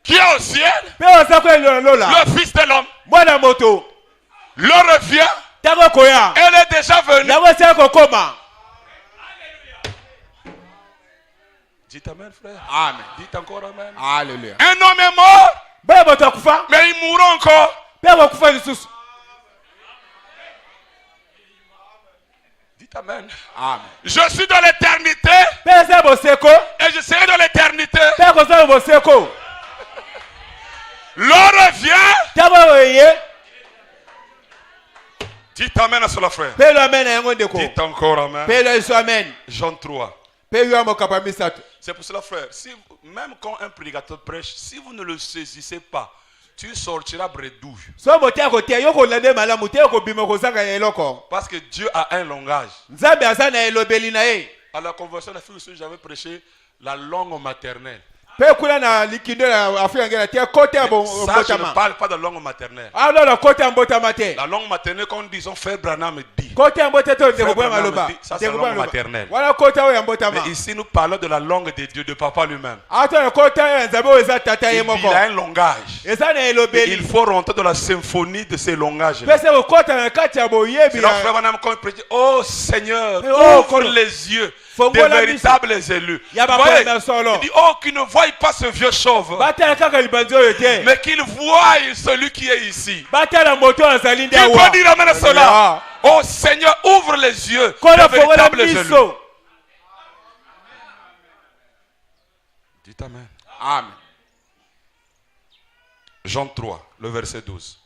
qui est au ciel, le Fils de l'homme, l'heure vient, elle est déjà venue. Dites amen, frère. Amen. Dites encore amen. Alléluia. Un homme est mort, mais il mourra encore. Dites amen. Amen. Je suis dans l'éternité et je serai dans l'éternité. L'heure vient. Dites amen à cela, frère. Dites encore amen. Jean 3. C'est pour cela, frère, même quand un prédicateur prêche, si vous ne le saisissez pas, tu sortiras bredouille. Parce que Dieu a un langage. À la conversion de la fille, j'avais prêché la langue maternelle. Ça, je ne parle pas de langue maternelle. La langue maternelle, quand disons Frère Branham dit. Ça, c'est la langue maternelle. Mais ici, nous parlons de la langue de Dieu, de Papa lui-même. Il a un langage. Et il faut rentrer dans la symphonie de ces langages. C'est là, Frère Branham, quand il prédit, oh Seigneur, ouvre les yeux des véritables élus. Il dit, oh, qu'ils ne voient pas ce vieux chauve, mais qu'ils voient celui qui est ici. Tu peux dire amen à cela. Oh Seigneur, ouvre les yeux des véritables élus. Dites amen. Amen. Jean 3, le verset 12.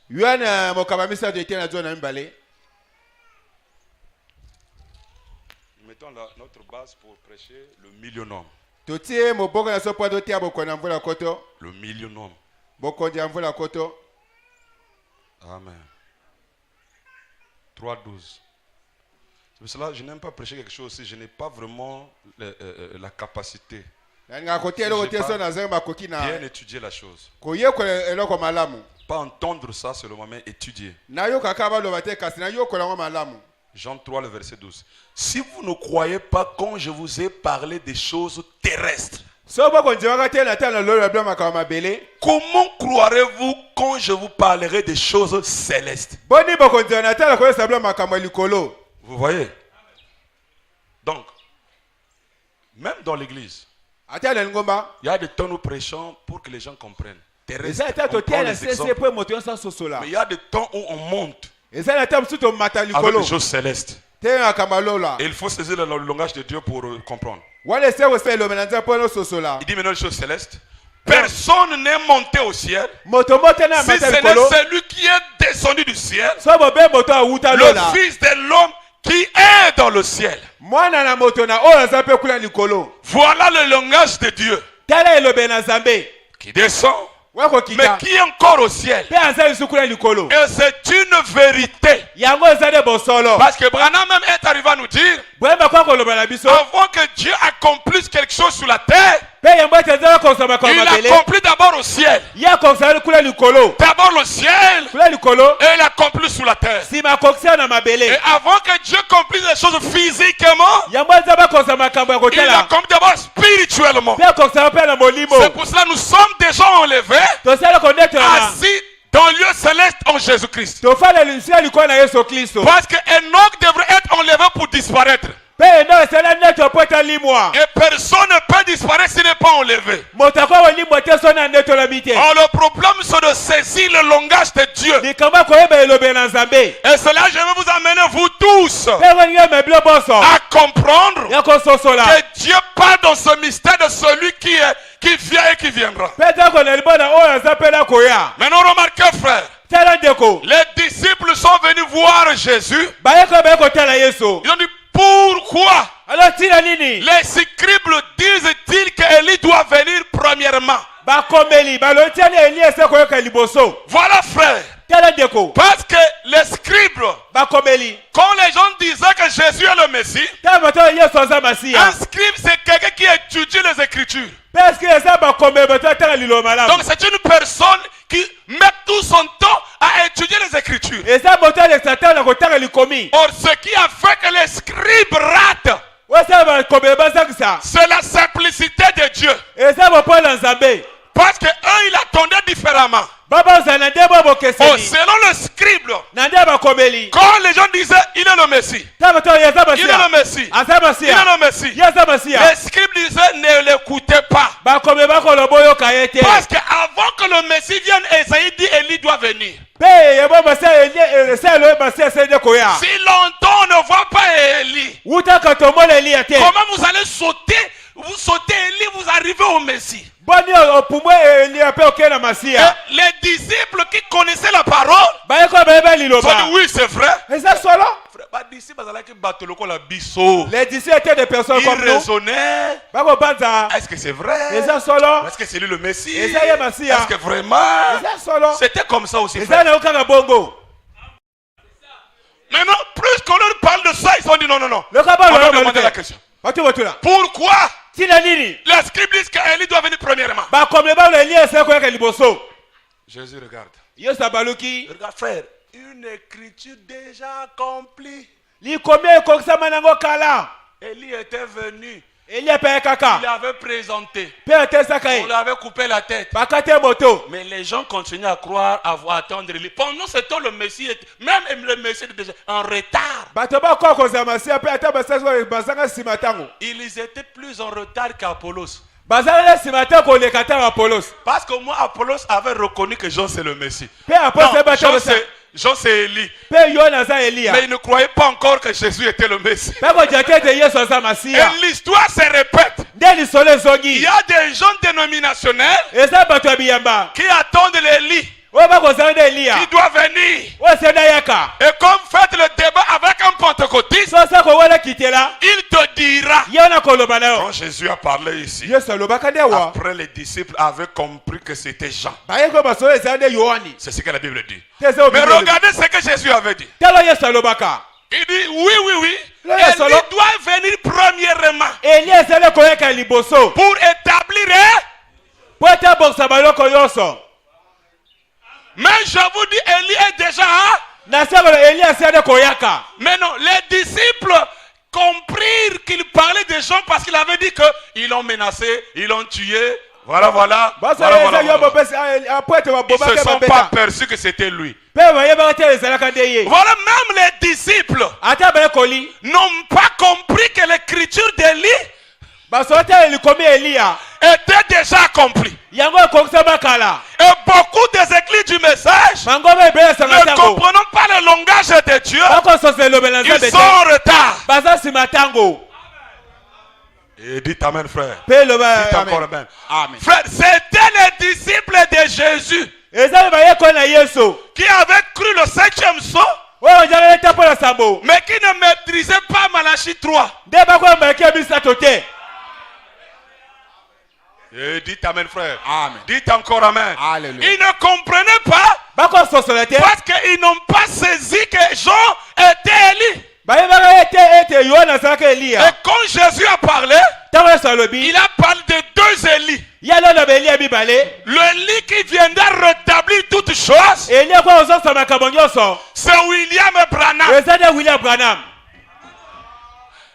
Mettons notre base pour prêcher le millionnaire. Le millionnaire. Amen. 3.12. C'est pour cela que je n'aime pas prêcher quelque chose si je n'ai pas vraiment la capacité Bien étudier la chose. Pas entendre ça seulement, mais étudier. Jean 3, le verset 12. Si vous ne croyez pas quand je vous ai parlé des choses terrestres, comment croirez-vous quand je vous parlerai des choses célestes? Vous voyez? Donc, même dans l'église, il y a des temps où nous prêchons pour que les gens comprennent. Terrestre, on prend les exemples. Mais il y a des temps où on monte avec des choses célestes. Et il faut saisir le langage de Dieu pour comprendre. Il dit maintenant les choses célestes. Personne n'est monté au ciel. Si ce n'est celui qui est descendu du ciel, le Fils de l'homme qui est dans le ciel. Voilà le langage de Dieu qui descend, mais qui est encore au ciel. Et c'est une vérité. Parce que Branham même est arrivé à nous dire, avant que Dieu accomplisse quelque chose sur la terre, il accomplit d'abord au ciel. D'abord le ciel, et il accomplit sur la terre. Et avant que Dieu accomplisse les choses physiquement, il accomplit d'abord spirituellement. C'est pour cela que nous sommes déjà enlevés, assis dans le lieu céleste en Jésus-Christ. Parce que Enoch devrait être enlevé pour disparaître. Et personne ne peut disparaître s'il n'est pas enlevé. Alors le problème c'est de saisir le langage de Dieu. Et cela je vais vous amener vous tous à comprendre que Dieu parle dans ce mystère de celui qui vient et qui viendra. Maintenant remarquez frère, les disciples sont venus voir Jésus. Ils ont dit pourquoi les scribes disent-ils qu'Élie doit venir premièrement? Voilà frère. Parce que les scribes, quand les gens disaient que Jésus est le Messie, un scribe c'est quelqu'un qui étudie les Écritures. Donc c'est une personne qui met tout son temps à étudier les Écritures. Or ce qui a fait que les scribes ratent, c'est la simplicité de Dieu. Parce que eux ils attendaient différemment. Selon le scribe, quand les gens disaient il est le Messie, il est le Messie, il est le Messie, les scribes disaient ne l'écoutez pas. Parce qu'avant que le Messie vienne, Esaïe dit Élie doit venir. Si longtemps on ne voit pas Élie, comment vous allez sauter? Vous sautez Élie, vous arrivez au Messie. Les disciples qui connaissaient la parole ont dit oui c'est vrai. Les disciples étaient des personnes comme nous. Ils raisonnaient. Est-ce que c'est vrai? Est-ce que c'est lui le Messie? Est-ce que vraiment? C'était comme ça aussi. Maintenant, plus qu'on leur parle de ça, ils se sont dit non. On va demander la question. Pourquoi les scribes disent qu'Élie doit venir premièrement? Jésus regarde. Regarde frère, une écriture déjà accomplie. Élie était venu. Il avait présenté. On lui avait coupé la tête. Mais les gens continuaient à croire, à attendre. Pendant ce temps, le Messie, même le Messie était déjà en retard. Ils étaient plus en retard qu'Apollos. Parce qu'au moins Apollos avait reconnu que Jean c'est le Messie. Jean c'est Élie. Mais il ne croyait pas encore que Jésus était le Messie. Et l'histoire se répète. Il y a des gens dénominationnels qui attendent l'Élie qui doit venir. Et comme faites le débat avec un pentecôtiste, il te dira. Quand Jésus a parlé ici, après les disciples avaient compris que c'était Jean. C'est ce que la Bible dit. Mais regardez ce que Jésus avait dit. Il dit oui. Élie doit venir premièrement pour établir Mais je vous dis, Élie est déjà. Mais non, les disciples comprirent qu'il parlait des gens parce qu'il avait dit qu'ils l'ont menacé, ils l'ont tué. Voilà. Ils ne se sont pas aperçus que c'était lui. Voilà, même les disciples n'ont pas compris que l'écriture d'Élie était déjà accomplie. Et beaucoup des églises du message ne comprenant pas le langage de Dieu, ils sont en retard. Et dites amen, frère. Dites encore amen. Frère, c'était les disciples de Jésus qui avaient cru le 5e sceau, mais qui ne maîtrisaient pas Malachie 3. Et dites amen, frère. Amen. Dites encore amen. Alléluia. Ils ne comprenaient pas parce qu'ils n'ont pas saisi que Jean était Élie. Et quand Jésus a parlé, il a parlé de 2 Élie. Le Élie qui viendra rétablir toutes choses, c'est William Branham.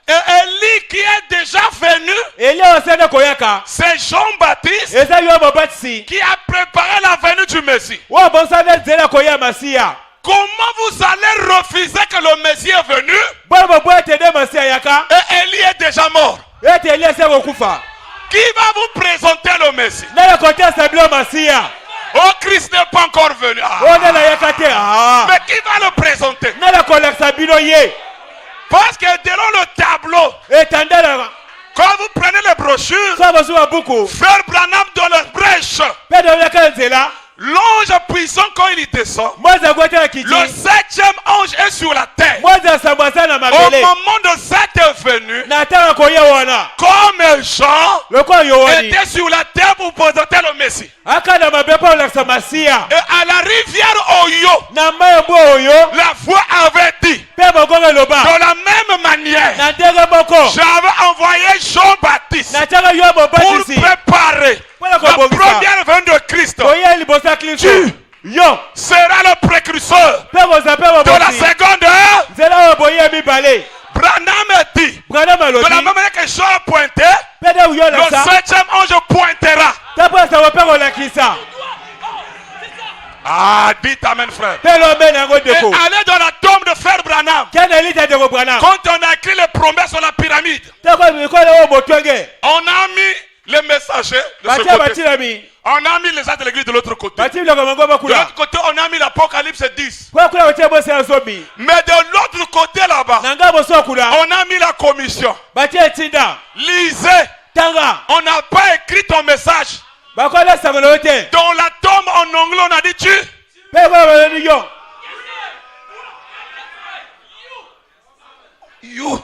Et Élie qui est déjà venu, c'est Jean-Baptiste qui a préparé la venue du Messie. Comment vous allez refuser que le Messie est venu et Élie est déjà mort? Qui va vous présenter le Messie? Oh, Christ n'est pas encore venu. Mais qui va le présenter? Parce que selon le tableau, quand vous prenez les brochures, Frère Branham dans la brèche, l'ange puissant quand il descend, le 7e ange est sur la terre. Au moment de cette venue, comme Jean était sur la terre pour présenter le Messie. Et à la rivière Oyo, la foi avait dit, de la même manière, j'avais envoyé Jean-Baptiste pour préparer la première venue de Christ. Tu seras le précurseur de la seconde heure. Branham dit, de la même manière que Jean a pointé, le 7e ange pointera. Dites amen, frère. Et allez dans la tombe de Frère Branham. Quand on a écrit les promesses sur la pyramide, on a mis les messagers de ce côté. On a mis les gens de l'église de l'autre côté. De l'autre côté, on a mis l'Apocalypse 10. Mais de l'autre côté là-bas, on a mis la commission. Lisez. On n'a pas écrit ton message. Dans la tombe en anglais, on a dit tu. You.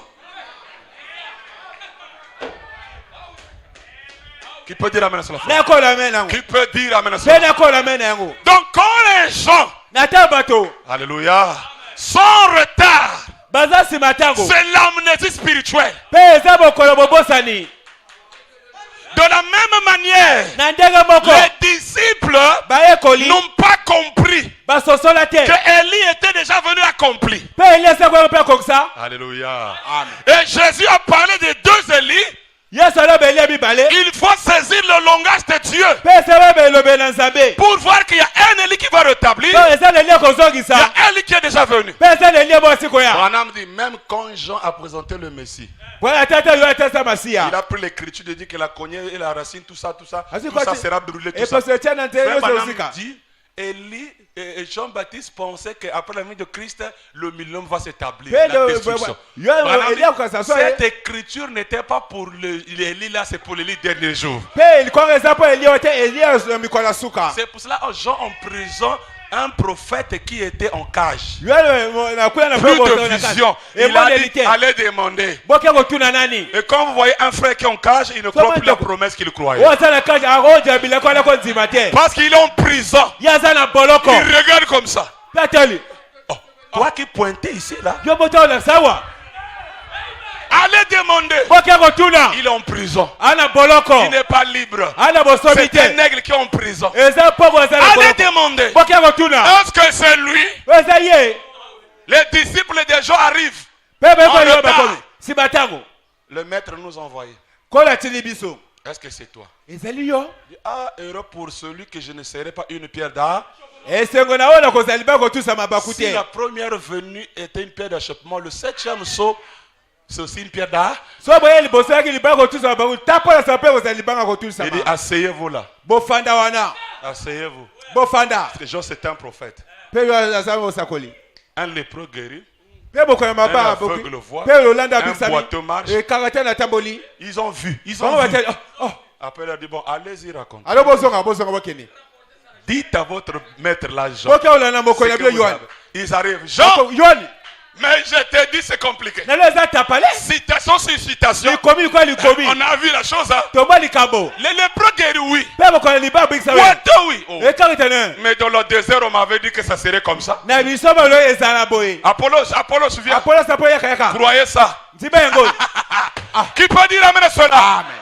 Qui peut dire amen à cela? Qui peut dire amen à cela? Donc quand les gens, alléluia, sont en retard, c'est l'amnésie spirituelle. De la même manière, les disciples n'ont pas compris que Élie était déjà venu accompli. Alléluia. Et Jésus a parlé de 2 Élie. Il faut saisir le langage de Dieu pour voir qu'il y a un Élie qui va rétablir. Il y a un Élie qui est déjà venu. Branham dit, même quand Jean a présenté le Messie, il a pris l'écriture de dire qu'il a cogné et la racine, tout ça sera brûlé. Tout ça. Branham dit, Élie et Jean-Baptiste pensaient qu'après la venue de Christ, le millénaire va s'établir. La destruction. Cette écriture n'était pas pour l'Élie là, c'est pour l'Élie dernier jour. C'est pour cela que Jean en prison, un prophète qui était en cage. Plus de vision. Il a dit, allez demander. Et quand vous voyez un frère qui est en cage, il ne croit plus la promesse qu'il croyait. Parce qu'il est en prison. Il regarde comme ça. Toi qui pointais ici là. Allez Allez demander. Il est en prison. Il n'est pas libre. C'est un nègre qui est en prison. Allez demander. Est-ce que c'est lui? Les disciples des gens arrivent. Le maître nous a envoyé. Est-ce que c'est toi? Ah, heureux pour celui que je ne serai pas une pierre d'art. Si la première venue était une pierre d'achoppement, le 7e saut, c'est aussi une pierre d'art. Il dit, asseyez-vous là. Asseyez-vous. Ce Jean, c'est un prophète. Un lépreux guéri. Un aveugle voit. Un boiteux marche. Ils ont vu. Après, il a dit, bon, allez-y raconter. Dites à votre maître là, Jean. Ils arrivent. Jean, mais je te dis, c'est compliqué. Citation sur citation. On a vu la chose. Hein? Les lépreux guéris, oui. Boiteux, oui. Oh. Mais dans le désert, on m'avait dit que ça serait comme ça. Apollos, viens. Croyez ça. Qui peut dire amen à cela? Amen.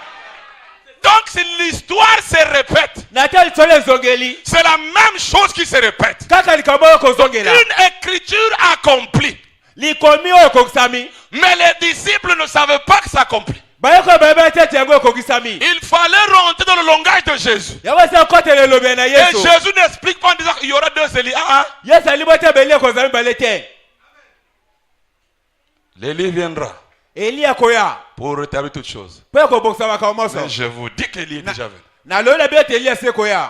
Donc si l'histoire se répète, c'est la même chose qui se répète. Une écriture accomplie. Mais les disciples ne savaient pas que ça accomplit. Il fallait rentrer dans le langage de Jésus. Et Jésus n'explique pas en disant qu'il y aura deux Élie. L'Élie viendra pour rétablir toutes choses. Mais je vous dis qu'Élie est déjà venu.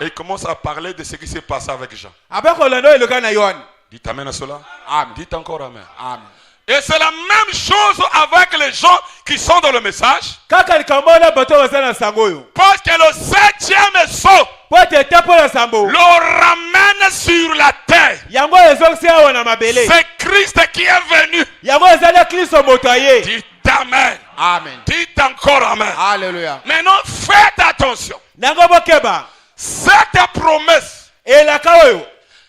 Et il commence à parler de ce qui s'est passé avec Jean. Dites amen à cela. Amen. Dites encore amen. Amen. Et c'est la même chose avec les gens qui sont dans le message. Parce que le 7e saut le ramène sur la terre. C'est Christ qui est venu. Dites amen. Amen. Dites encore amen. Alléluia. Maintenant, faites attention. Cette promesse,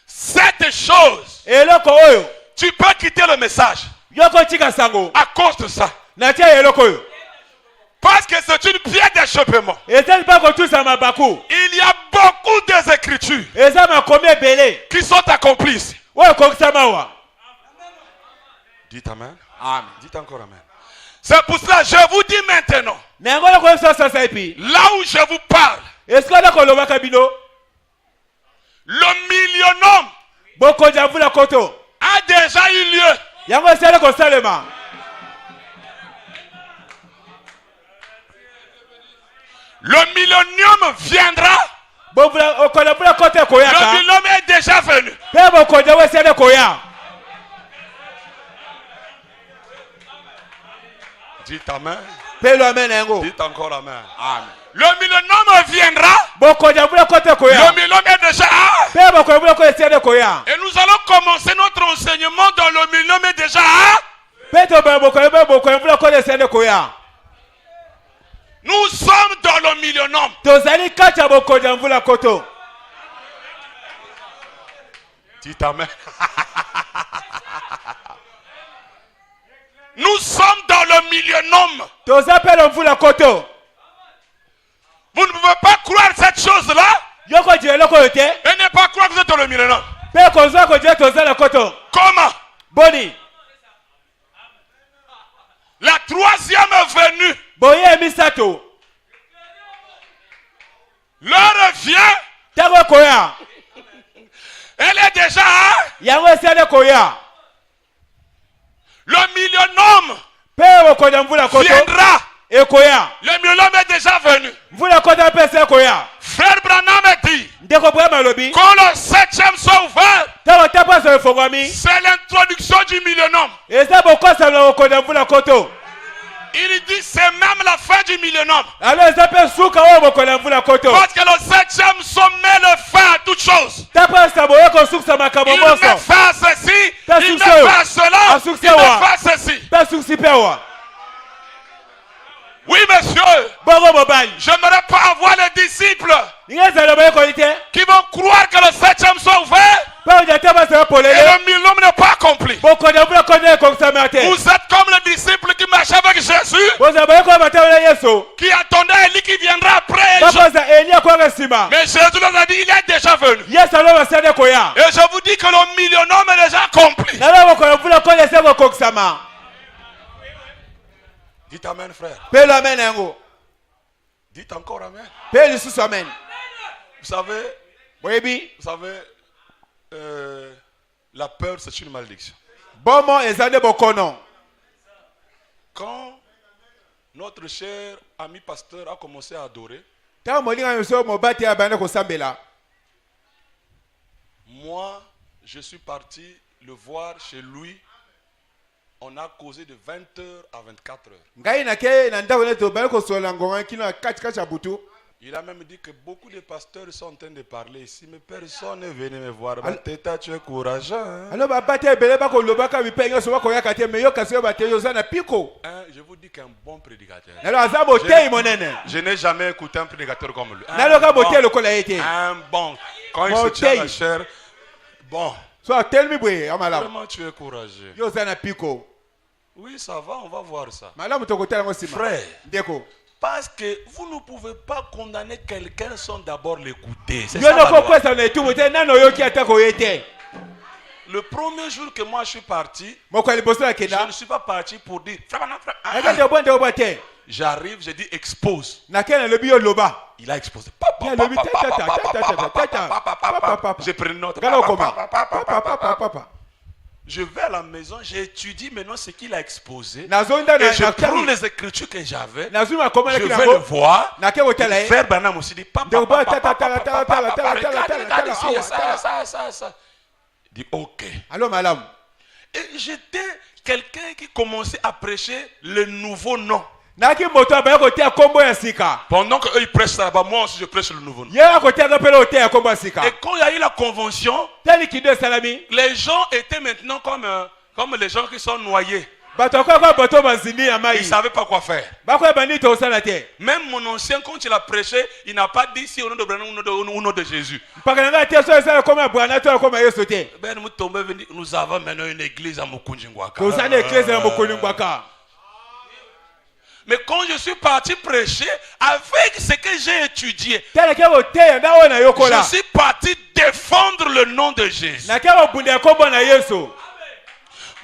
cette chose, tu peux quitter le message à cause de ça. Parce que c'est une pierre d'achoppement. Il y a beaucoup des écritures qui sont accomplies ici. Dites amen. Amen. Dites encore amen. C'est pour cela que je vous dis maintenant, là où je vous parle, le millionnaire a déjà eu lieu. Le millénium viendra. Le millénium est déjà venu. Dites amen. Dites encore amen. Amen. Le millénium viendra. Le millénium est déjà. Et nous allons commencer notre enseignement dans le millénium est déjà. Nous sommes dans le millénium. Dites amen. Nous sommes dans le millénium. Vous ne pouvez pas croire cette chose-là et ne pas croire que vous êtes dans le millénium. Comment? La troisième venue. L'heure vient. Elle est déjà. Le millénium viendra. Le millénium est déjà venu. Frère Branham dit, quand le 7e soit ouvert, c'est l'introduction du millénium. Il dit c'est même la fin du millénium. Parce que le 7e sommet le fin à toutes choses. Il met fin à ceci, il met fin à cela, il met fin à ceci. Oui, monsieur. J'aimerais pas avoir les disciples qui vont croire que le 7e soit ouvert le millénaire n'est pas accompli. Vous êtes comme les disciples qui marchaient avec Jésus, qui attendaient Élie qui viendra après. Mais Jésus leur a dit, il est déjà venu. Et je vous dis que le millénaire est déjà accompli. Dites amen, frère. Dites encore amen. Vous savez, la peur, c'est une malédiction. Quand notre cher ami pasteur a commencé à adorer, moi, je suis parti le voir chez lui. On a causé de 20h à 24h. Il a même dit que beaucoup de pasteurs sont en train de parler ici, mais personne n'est venu me voir. Teta, tu es courageux. Hein? Je vous dis qu'un bon prédicateur. Je n'ai jamais écouté un prédicateur comme lui. Un bon. Quand il se tient la chair, bon. Vraiment, tu es courageux. Oui, ça va, on va voir ça. Frère, parce que vous ne pouvez pas condamner quelqu'un sans d'abord l'écouter. C'est ça, le premier jour que moi je suis parti, je ne suis pas parti pour dire. J'arrive, je dis expose. Il a exposé. J'ai pris note. Je vais à la maison, j'étudie maintenant ce qu'il a exposé. Et je prends les écritures que j'avais. Je vais le voir. Frère Branham aussi dit ça. Il dit ok. Et j'étais quelqu'un qui commençait à prêcher le nouveau nom. Pendant qu'eux ils prêchent ça là-bas, moi aussi je prêche le nouveau nom. Et quand il y a eu la convention, les gens étaient maintenant comme les gens qui sont noyés. Ils ne savaient pas quoi faire. Même mon ancien, quand il a prêché, il n'a pas dit si au nom de Branham ou au nom de Jésus. Nous avons maintenant une église à Mukundjingwaka. Mais quand je suis parti prêcher, avec ce que j'ai étudié, je suis parti défendre le nom de Jésus.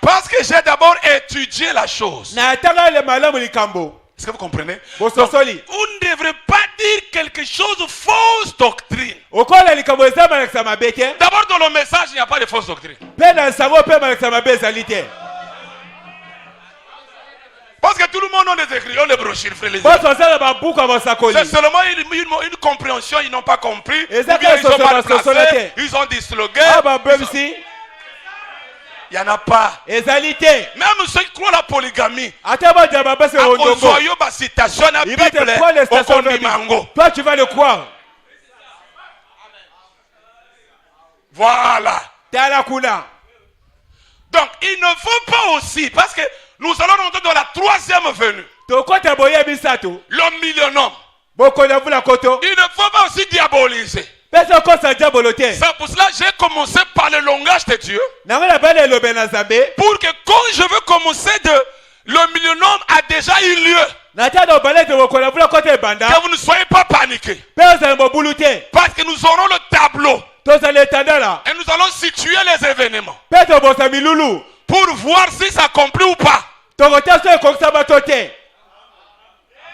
Parce que j'ai d'abord étudié la chose. Est-ce que vous comprenez? Donc, vous ne devrez pas dire quelque chose de fausse doctrine. D'abord dans le message, il n'y a pas de fausse doctrine. Parce que tout le monde a des écrits, on les brochures, frère. C'est seulement une compréhension, ils n'ont pas compris. Ou bien ils ont mal placé, ils ont des slogans. Il n'y en a pas. Même ceux qui croient la polygamie. Toi, tu vas le croire. Voilà. Donc, il ne faut pas aussi, parce que nous allons rentrer dans la troisième venue. Le millénaire. Il ne faut pas aussi diaboliser. C'est pour cela que j'ai commencé par le langage de Dieu. Pour que quand je veux commencer le millénaire a déjà eu lieu. Que vous ne soyez pas paniqués. Parce que nous aurons le tableau. Et nous allons situer les événements. Pour voir si ça accomplit ou pas.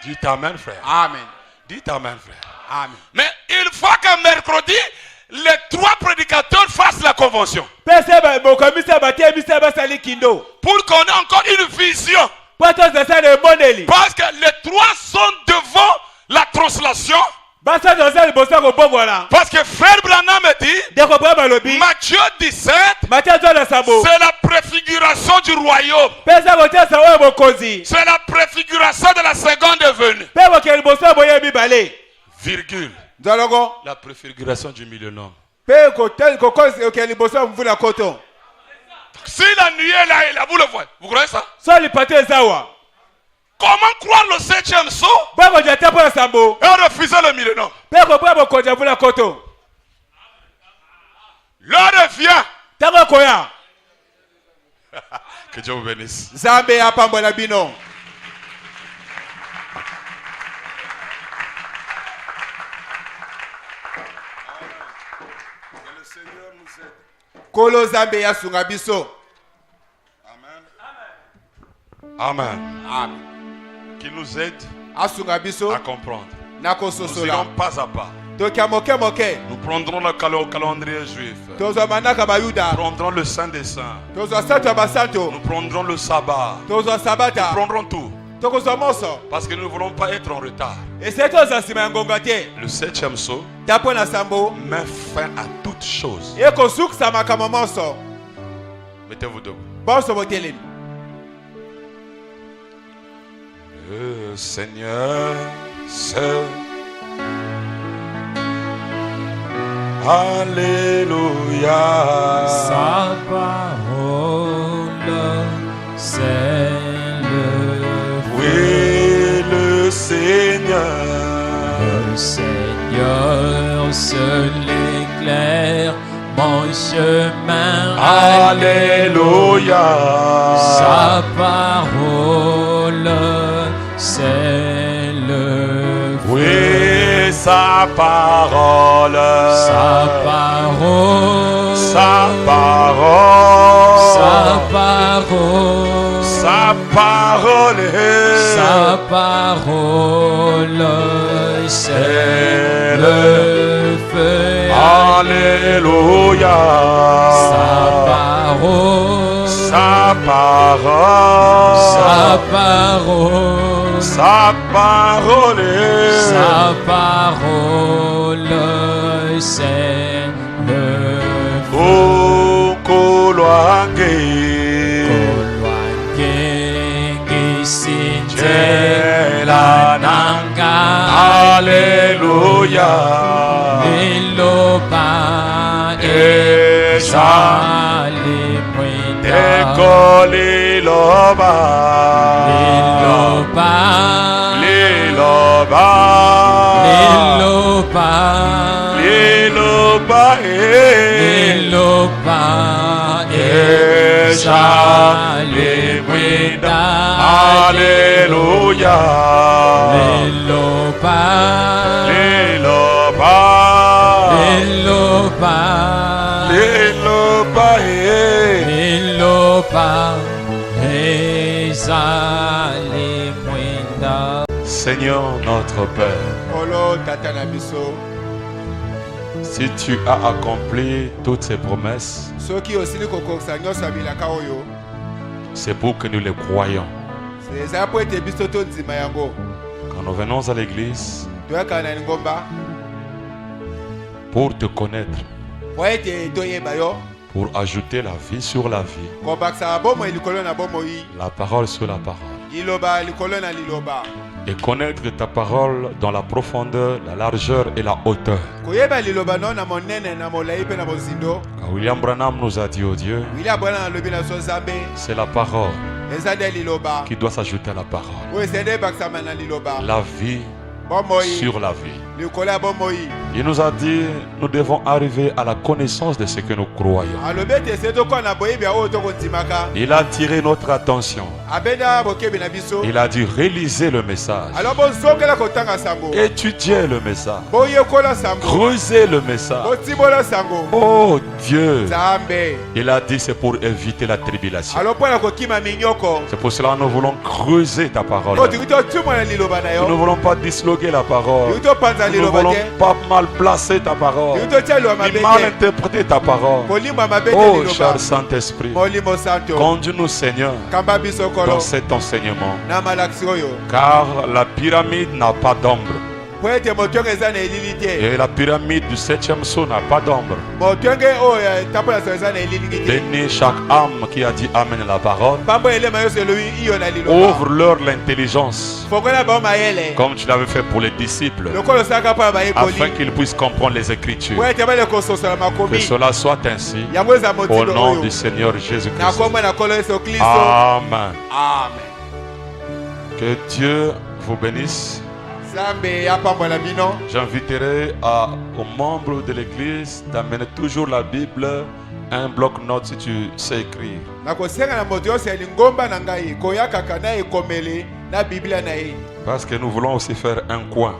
Dites amen, frère. Amen. Dites amen, frère. Amen. Mais il faut que mercredi, les trois prédicateurs fassent la convention. Pour qu'on ait encore une vision. Parce que les trois sont devant la translation. Parce que frère Branham dit, Matthieu 17, c'est la préfiguration du royaume. C'est la préfiguration de la seconde venue. Virgule. La préfiguration du millénaire. Si la nuit est là, vous le voyez. Vous croyez ça? Comment croire le 7e saut et refuser le millénaire? L'heure vient. Que Dieu vous bénisse. Zambe apambola bino. Le Seigneur nous aide. Kolo Zambe yasunga biso. Amen. Amen. Amen. Qui nous aide Asunga biso à comprendre. Nous nakososola. irons pas à pas. Tokia moke moke. Nous prendrons le calendrier juif. Tozo manaka bayuda. Nous prendrons le Saint des Saints. Tozo sato basanto. Nous prendrons le sabbat. Tozo sabata. Nous prendrons tout. Tokozo moso. Parce que nous ne voulons pas être en retard. Et c'est toza sima ngonga te. Le 7e saut Tapo na sambo. met fin à toutes choses. E ko suksa makama so. Mettez-vous debout. Boso botelemi. Le Seigneur seul. Alléluia. Sa parole, c'est le Oui, le Seigneur. Le Seigneur seul éclaire mon chemin. Alléluia. Sa parole, c'est le Oui, sa parole. Sa parole. Sa parole. Sa parole. Sa parole. Sa parole, c'est le feu. Alléluia. Sa parole. Sa parole. Sa parole. Sa parole. Sa parole, c'est le feu. Oh, Koloange. La nanga. Alléluia. Liloba Esa. Eko liloba. Liloba. Liloba. Liloba. Liloba. Liloba. Esa. Alléluia. Liloba. Liloba. Liloba. Liloba. Liloba. Ezalimwinda. Seigneur notre Père, Olo tata na biso. si tu as accompli toutes ces promesses, Soki osili kokokisa nyonso abilaka oyo. c'est pour que nous les croyons. Eza po ete biso to nzima yango. Quand nous venons à l'église Toyaka na ngomba. pour te connaître, Po ete toyeba yo. pour ajouter la vie sur la vie, Kobakisa bomo likolo na bomo yi. la parole sur la parole, Liloba likolo na liloba. et connaître ta parole dans la profondeur, la largeur et la hauteur. Koyeba liloba no na monene na molai pe na bozindo. Quand William Branham nous a dit, oh Dieu, Wila bwana na lobi na so zambe. c'est la parole Eza de liloba. qui doit s'ajouter à la parole. O esende bakisa na liloba. La vie Bomo yi. sur la vie. Likolo ya bomo yi. Il nous a dit, nous devons arriver à la connaissance de ce que nous croyons. Alobi ete seto ko na boyebi ya oyo to konzimaka. Il a attiré notre attention. Abenda bokebi na biso. Il a dit, réalisez le message. Alors bozongela kotanga sango. Étudiez le message. Boyekola sango. Creusez le message. Botibola sango. Oh Dieu. Zambe. Il a dit, c'est pour éviter la tribulation. Alors pona kokima minyoko. C'est pour cela que nous voulons creuser ta parole. O tikito tumo na liloba na Nous ne yo. voulons pas disloquer la parole. Tikito panza Nous ne liloba voulons te. pas mal placer ta parole. Tikito chalo Ni mabete. mal interpréter ta parole. Molimo mabete Oh liloba. cher Saint-Esprit, Molimo santo. conduis-nous Seigneur Kamba biso kolo. dans cet enseignement. Na malaksi oyo. Car la pyramide n'a pas d'ombre. Po ete motongo eza na elili te. Et la pyramide du 7e saut n'a pas d'ombre. Motongo oyo tapola so eza na elili te. Bénis chaque âme qui a dit Amen à la parole. Pambo elema yo selowi iyo na liloba. Ouvre-leur l'intelligence, Fokola ba mayele. comme tu l'avais fait pour les disciples, Lokolo saka pa ba afin ekoli. qu'ils puissent comprendre les Écritures. Po ete ba le kososo na Que makomi. cela soit ainsi, Yango eza au motindo nom oyo. du Seigneur Na Jésus-Christ. kombo na kolo Yesu Kristo. Amen. Amen. Que Dieu vous bénisse J'inviterai aux membres de l'église d'amener toujours la Bible, un bloc-notes si tu sais écrire. Parce que nous voulons aussi faire un coin.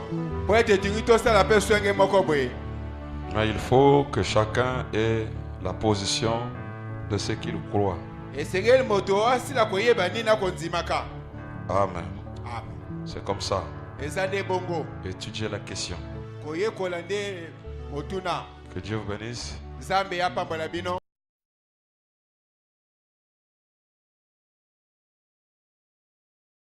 Mais il faut que chacun ait la position de ce qu'il croit. Amen. C'est comme ça. Étudiez la question. Que Dieu vous bénisse.